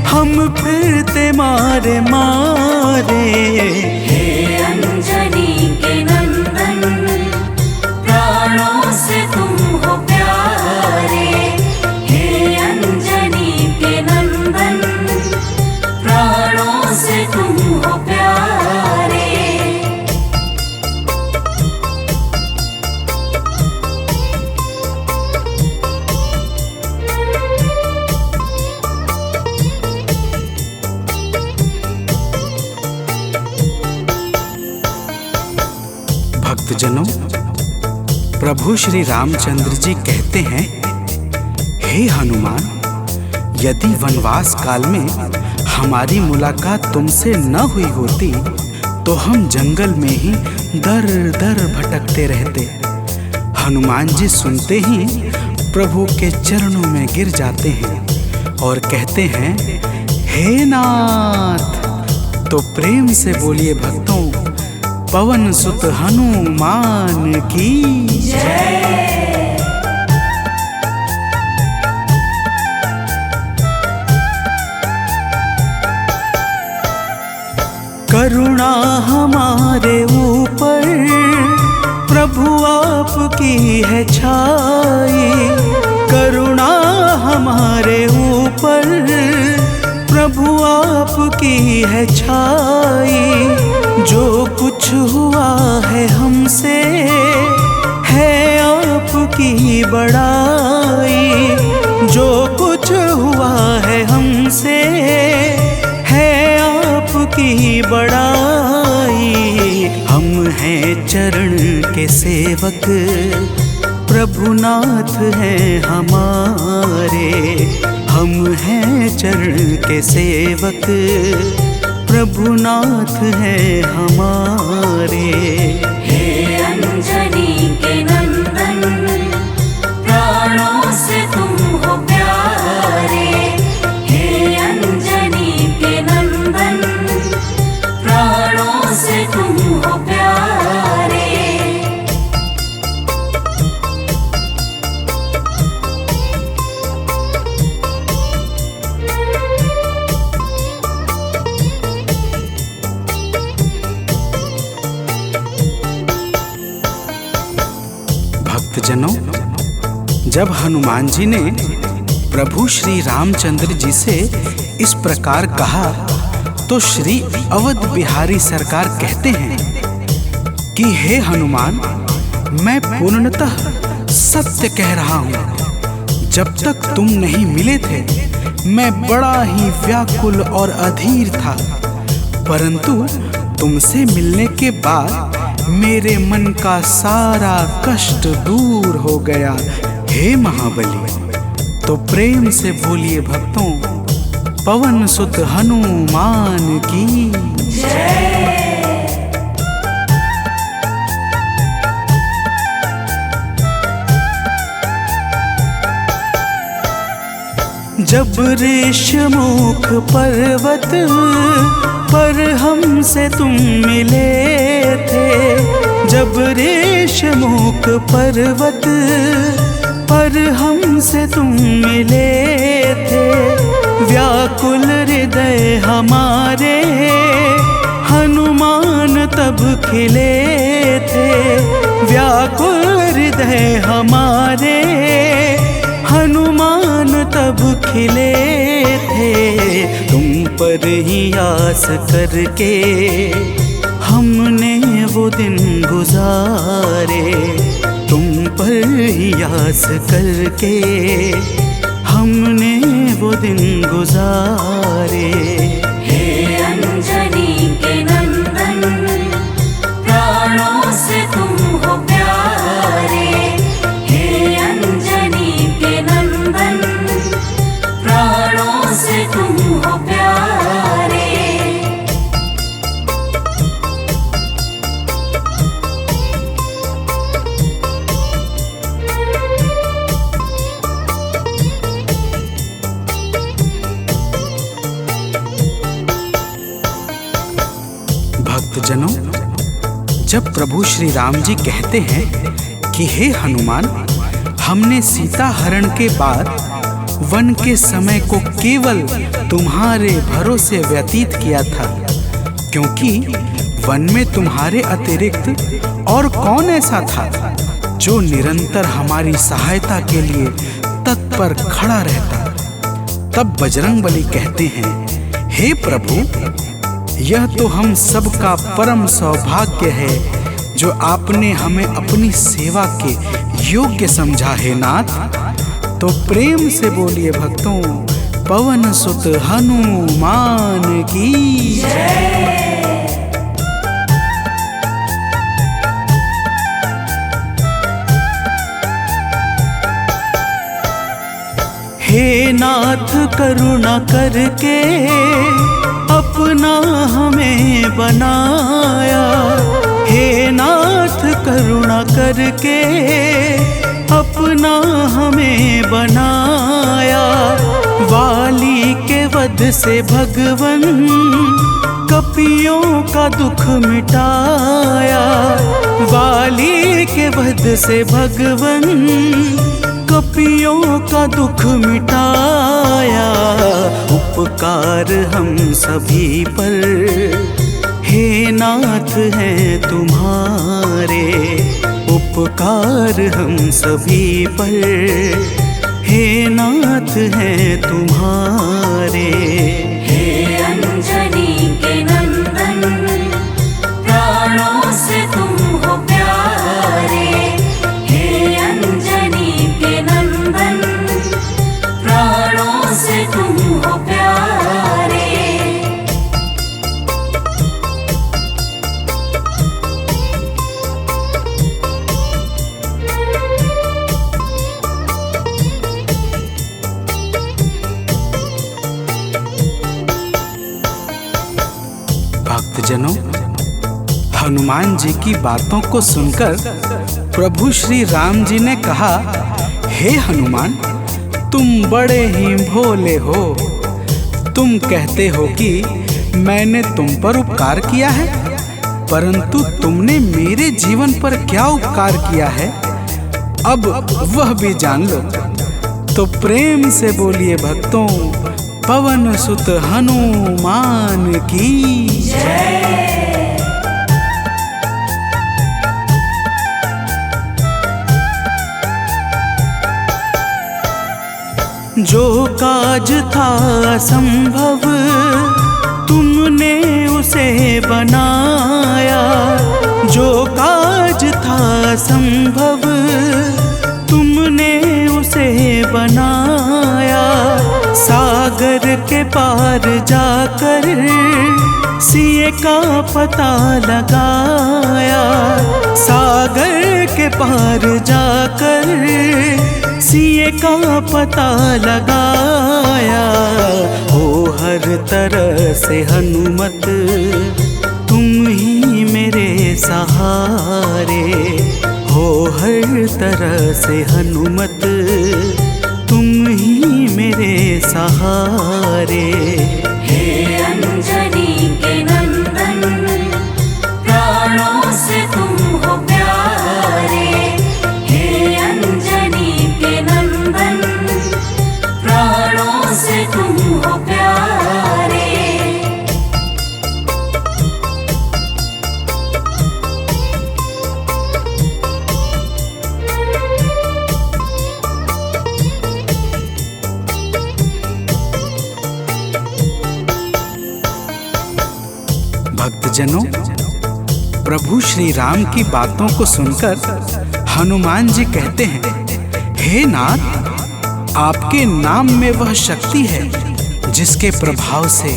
हम फिरते मारे मारे। हे अंजनी के नंदन, प्राणों से तुम हो प्यारे। हे अंजनी के नंदन, प्राणों से तुम हो प्यारे। भक्तजनों, प्रभु श्री रामचंद्र जी कहते हैं, हे हनुमान, यदि वनवास काल में हमारी मुलाकात तुमसे न हुई होती तो हम जंगल में ही दर दर भटकते रहते। हनुमान जी सुनते ही प्रभु के चरणों में गिर जाते हैं और कहते हैं, हे नाथ। तो प्रेम से बोलिए भक्तों, पवन सुत हनुमान की जय। करुणा हमारे ऊपर प्रभु आपकी है छाई। करुणा हमारे ऊपर प्रभु आपकी है छाई। जो कुछ हुआ है हमसे है आपकी बड़ाई। जो कुछ हुआ है हमसे है आपकी बड़ाई। हम हैं चरण के सेवक, प्रभुनाथ हैं हमारे। हम हैं चरण के सेवक, प्रभुनाथ हैं हमारे। हे अंजनी के नंदन, प्राणों से तुम हो प्यारे। हे अंजनी के नंदन, प्राणों से तुम हो प्यारे। भक्तजनों, जब हनुमान जी ने प्रभु श्री रामचंद्र जी से इस प्रकार कहा तो श्री अवध बिहारी सरकार कहते हैं कि हे हनुमान, मैं पूर्णतः सत्य कह रहा हूँ। जब तक तुम नहीं मिले थे मैं बड़ा ही व्याकुल और अधीर था, परंतु तुमसे मिलने के बाद मेरे मन का सारा कष्ट दूर हो गया। हे महाबली, तो प्रेम से बोलिए भक्तों, पवन सुत हनुमान की जब ऋषमुख पर्वत पर हमसे तुम मिले थे, जब ऋषमुख पर्वत पर हमसे तुम मिले थे, व्याकुल हृदय हमारे हनुमान तब खिले थे, व्याकुल हृदय हमारे हनुमान तब खिले थे। तुम पर ही आस करके हमने वो दिन गुजारे, तुम पर ही आस करके हमने वो दिन गुजारे। हे अंजनी के नंदन, प्राणों से तुम हो प्यारे, हे अंजनी के नंदन, प्राणों से तुम हो प्यारे। भक्तजनों, जब प्रभु श्री राम जी कहते हैं कि हे हनुमान, हमने सीता हरण के बाद वन के समय को केवल तुम्हारे भरोसे व्यतीत किया था, क्योंकि वन में तुम्हारे अतिरिक्त और कौन ऐसा था जो निरंतर हमारी सहायता के लिए तत्पर खड़ा रहता। तब बजरंगबली कहते हैं, हे प्रभु, यह तो हम सबका परम सौभाग्य है जो आपने हमें अपनी सेवा के योग्य समझा है नाथ। तो प्रेम से बोलिए भक्तों, पवन सुत हनुमान की जय। हे नाथ करुणा करके अपना हमें बनाया, हे नाथ करुणा करके अपना हमें बनाया, वाली के वध से भगवन कपियों का दुख मिटाया, वाली के वध से भगवन कपियों का दुख मिटाया। उपकार हम सभी पर हे नाथ हैं तुम्हारे, उपकार हम सभी पर हे नाथ हैं तुम्हारे। हे अंजनी के नंदन, प्राणों से तुम हो प्यारे, हे अंजनी के नंदन, प्राणों से तुम हो प्यारे। भक्तजनों, हनुमान जी की बातों को सुनकर प्रभु श्री राम जी ने कहा, हे हनुमान, तुम बड़े ही भोले हो। तुम कहते हो कि मैंने तुम पर उपकार किया है, परंतु तुमने मेरे जीवन पर क्या उपकार किया है, अब वह भी जान लो। तो प्रेम से बोलिए भक्तों, पवन सुत हनुमान की जय। जो काज था संभव तुमने उसे बनाया, जो काज था संभव तुमने उसे बनाया। सागर के पार जाकर सिए का पता लगाया, सागर के पार जाकर सिए का पता लगाया। हो हर तरह से हनुमत तुम ही मेरे सहारे, हो हर तरह से हनुमत तुम ही मेरे सहारे। हे अंजनी के नंदन, प्राणों से तुम हो प्यारे। हे अंजनी के नंदन, प्राणों से तुम हो प्यारे। भक्तजनों, प्रभु श्री राम की बातों को सुनकर हनुमान जी कहते हैं, हे नाथ, आपके नाम में वह शक्ति है जिसके प्रभाव से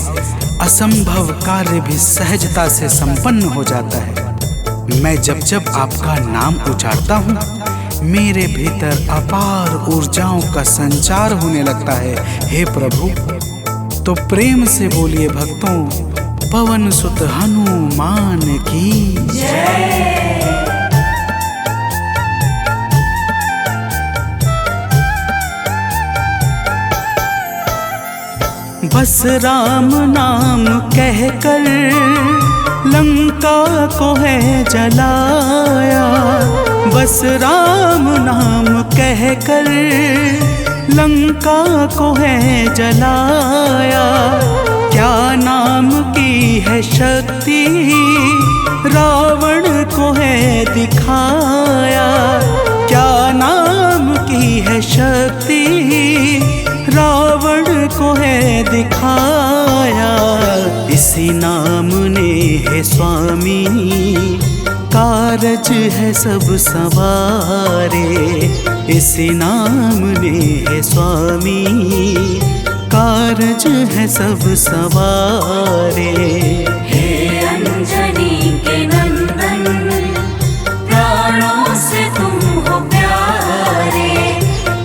असंभव कार्य भी सहजता से संपन्न हो जाता है। मैं जब जब आपका नाम उच्चारता हूँ, मेरे भीतर अपार ऊर्जाओं का संचार होने लगता है। हे प्रभु, तो प्रेम से बोलिए भक्तों, पवन सुत हनुमान की जय। बस राम नाम कहकर लंका को है जलाया, बस राम नाम कहकर लंका को है जलाया। क्या नाम की है शक्ति रावण को है दिखाया, क्या नाम की है शक्ति रावण को है दिखाया। इसी नाम ने है स्वामी कारज है सब सवारे, इसी नाम ने है स्वामी कारज है सब सवारे। हे अंजनी के नंदन, प्राणों से तुम हो प्यारे।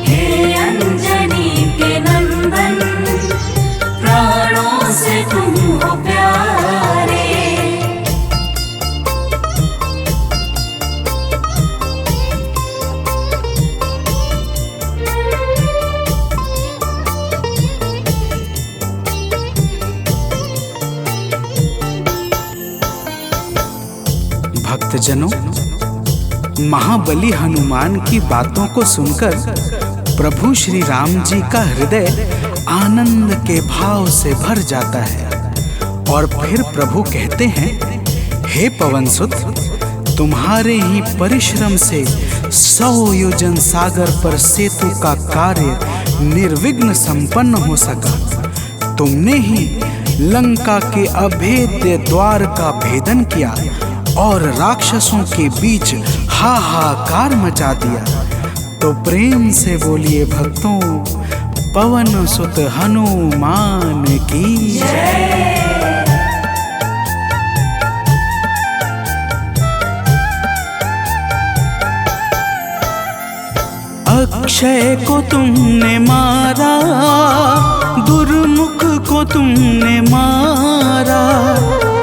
हे अंजनी के नंदन, प्राणों से तुम हो प्यारे। भक्तजनों, महाबली हनुमान की बातों को सुनकर प्रभु श्री राम जी का हृदय आनंद के भाव से भर जाता है और फिर प्रभु कहते हैं, हे पवनसुत, तुम्हारे ही परिश्रम से 100 योजन सागर पर सेतु का कार्य निर्विघ्न संपन्न हो सका। तुमने ही लंका के अभेद्य द्वार का भेदन किया और राक्षसों के बीच हाहाकार मचा दिया। तो प्रेम से बोलिए भक्तों, पवन सुत हनुमान की जय। अक्षय को तुमने मारा, दुर्मुख को तुमने मारा,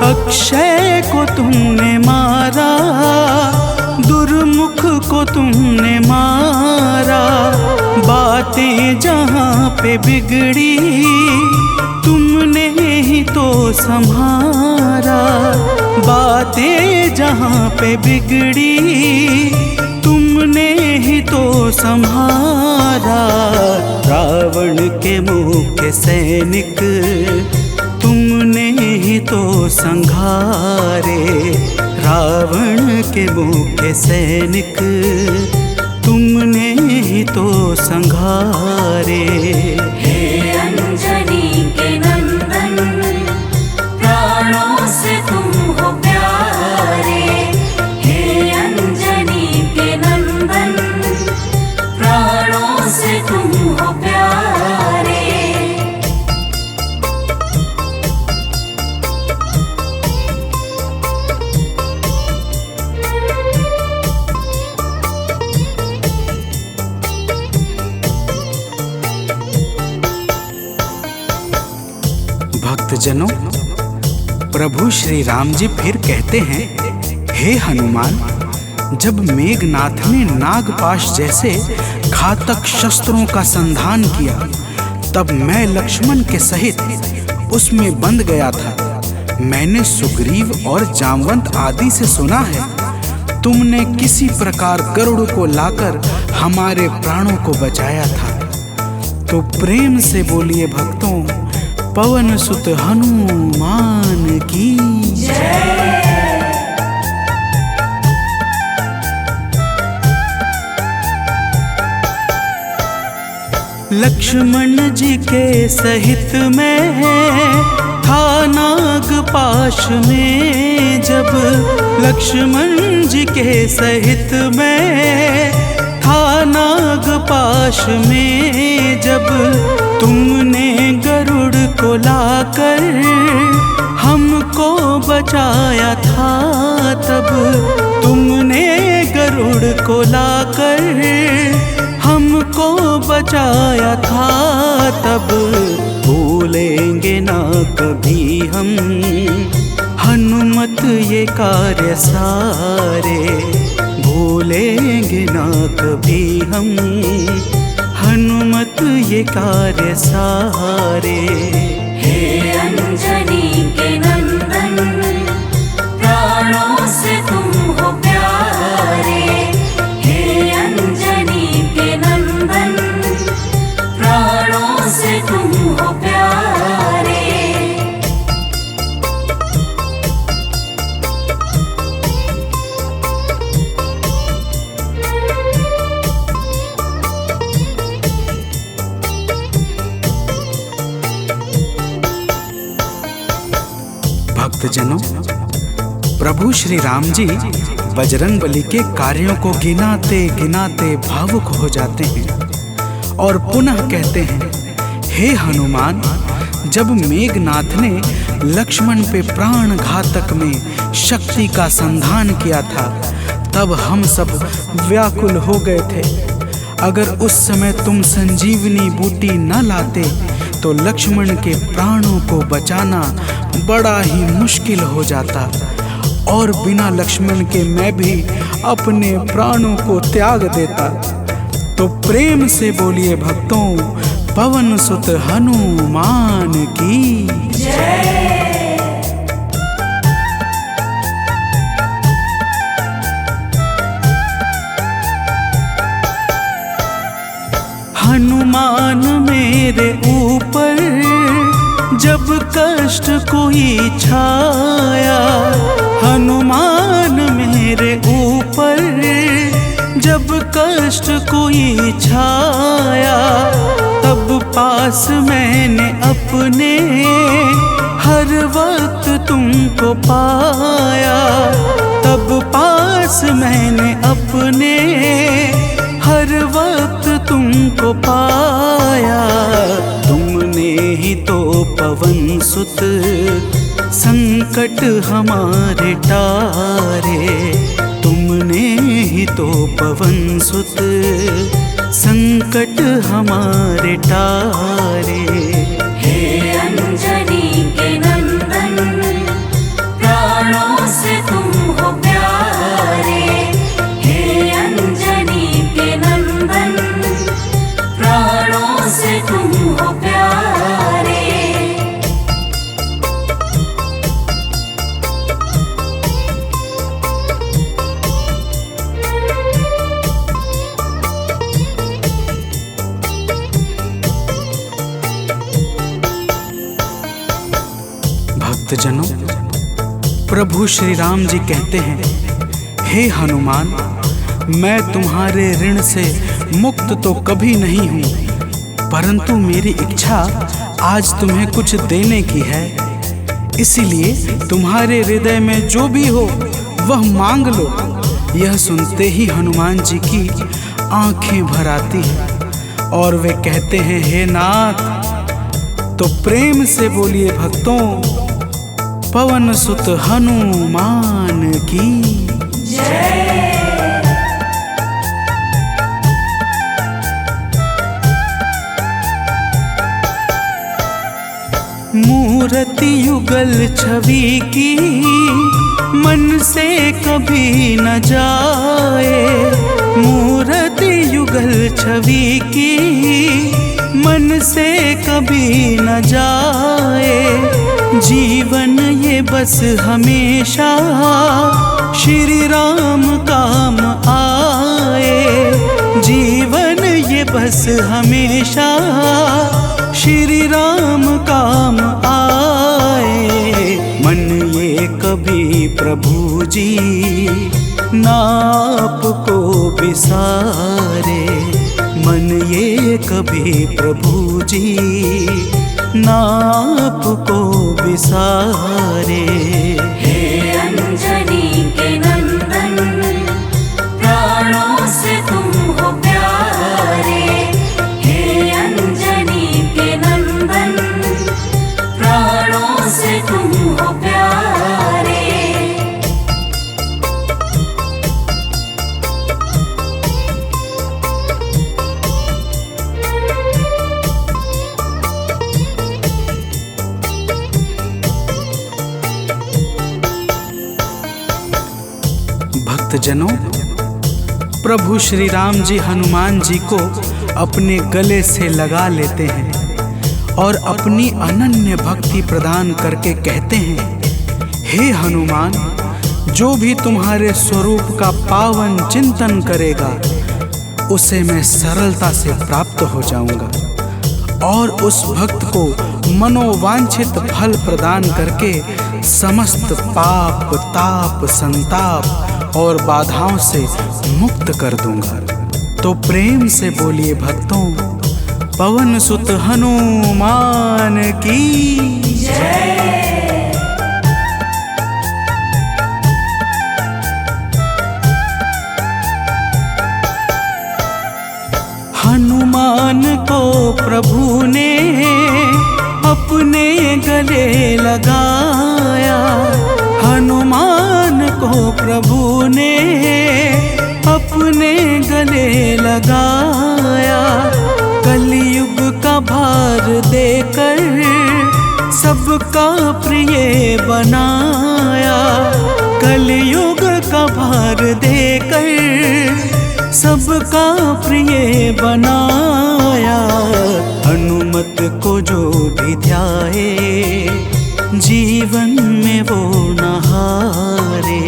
अक्षय को तुमने मारा, दुर्मुख को तुमने मारा। बातें जहाँ पे बिगड़ी तुमने ही तो संभारा, बातें जहाँ पे बिगड़ी तुमने ही तो संहारा। रावण के मुख्य सैनिक तुमने ही तो संघारे, रावण के मुख्य सैनिक तुमने ही तो संघारे। हे अंजनी के नंदन, प्राणों से तुम हो प्यारे। हे अंजनी के नंदन, प्राणों से तुम हो प्यारे। भक्तजनों, प्रभु श्री राम जी फिर कहते हैं, हे हनुमान, जब मेघनाथ ने नागपाश जैसे घातक शस्त्रों का संधान किया, तब मैं लक्ष्मण के सहित उसमें बंध गया था। मैंने सुग्रीव और जामवंत आदि से सुना है, तुमने किसी प्रकार गरुड़ को लाकर हमारे प्राणों को बचाया था। तो प्रेम से बोलिए भक्तों, पवन सुत हनुमान की जय। लक्ष्मण जी के सहित में था नागपाश में, जब लक्ष्मण जी के सहित में था नागपाश में, जब तुमने गरुड़ को लाकर हमको बचाया था, तब तुमने गरुड़ को लाकर हमको बचाया था, तब भूलेंगे ना कभी हम हनुमत ये कार्य सारे, भूलेंगे ना कभी हम हनुमत ये कार्य सारे। हे अंजनी के नंदन, प्राणों से तुम हो प्यारे। हे अंजनी के नंदन, प्राणों से तुम हो प्यारे। भक्तजनों, प्रभु श्री राम जी बजरंगबली के कार्यों को गिनाते गिनाते भावुक हो जाते हैं और पुनः कहते हैं, हे हनुमान, जब मेघनाथ ने लक्ष्मण पे प्राण घातक में शक्ति का संधान किया था, तब हम सब व्याकुल हो गए थे। अगर उस समय तुम संजीवनी बूटी न लाते तो लक्ष्मण के प्राणों को बचाना बड़ा ही मुश्किल हो जाता, और बिना लक्ष्मण के मैं भी अपने प्राणों को त्याग देता। तो प्रेम से बोलिए भक्तों, पवन सुत हनुमान की जय। हनुमान मेरे ऊपर जब कष्ट कोई छाया, हनुमान मेरे ऊपर जब कष्ट कोई छाया, तब पास मैंने अपने हर वक्त तुमको पाया, तब पास मैंने अपने हर वक्त तुमको पाया। तुमने ही तो पवन सुत संकट हमारे टारे, तुमने ही तो पवन सुत संकट हमारे टारे। हे अंजनी के नंदन, प्राणों से तुम हो प्यारे। हे अंजनी के नंदन, प्राणों से तुम हो प्यारे। भक्तजनों, प्रभु श्री राम जी कहते हैं, हे हनुमान, मैं तुम्हारे ऋण से मुक्त तो कभी नहीं हूँ, परंतु मेरी इच्छा आज तुम्हें कुछ देने की है। इसीलिए तुम्हारे हृदय में जो भी हो वह मांग लो। यह सुनते ही हनुमान जी की आंखें भर आती हैं और वे कहते हैं, हे नाथ। तो प्रेम से बोलिए भक्तों, पवन सुत हनुमान की जय। मूर्ति मूर्ति युगल छवि की मन से कभी न जाए, मूर्ति युगल छवि की मन से कभी न जाए। जीवन ये बस हमेशा श्री राम काम आए, जीवन ये बस हमेशा श्री राम काम आए। मन ये कभी प्रभु जी नाप को बिसारे, मन ये कभी प्रभु जी नाप को बिसारे। हे अंजनी के नंदन, प्राणों से तुम हो प्यारे। हे अंजनी के नंदन, प्राणों से तुम हो प्यारे। भक्तजनों, प्रभु श्री राम जी हनुमान जी को अपने गले से लगा लेते हैं और अपनी अनन्य भक्ति प्रदान करके कहते हैं, हे हनुमान, जो भी तुम्हारे स्वरूप का पावन चिंतन करेगा उसे मैं सरलता से प्राप्त हो जाऊंगा और उस भक्त को मनोवांछित फल प्रदान करके समस्त पाप ताप संताप और बाधाओं से मुक्त कर दूंगा। तो प्रेम से बोलिए भक्तों, पवन सुत हनुमान की जय। हनुमान को प्रभु ने अपने गले लगाया, हनुमान को प्रभु ने अपने गले लगाया। कलयुग का भार देकर सबका प्रिय बनाया, कलयुग का भार देकर सबका प्रिय बनाया। हनुमत को जो भी ध्याए जीवन में वो न हारे,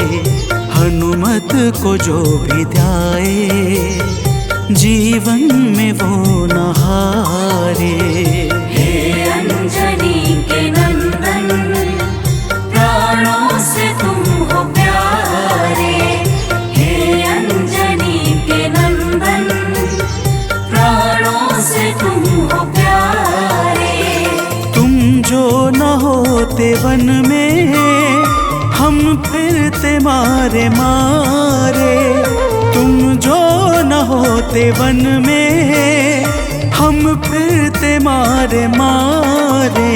हनुमत को जो भी ध्याए जीवन में वो न हारे। हे अंजनी के नंदन, प्राणों से तुम हो प्यारे। हे अंजनी के नंदन, प्राणों से तुम हो प्यारे। तुम जो न होते वन में हम फिरते मारे मारे, तुम जो न होते वन में हम फिरते मारे मारे।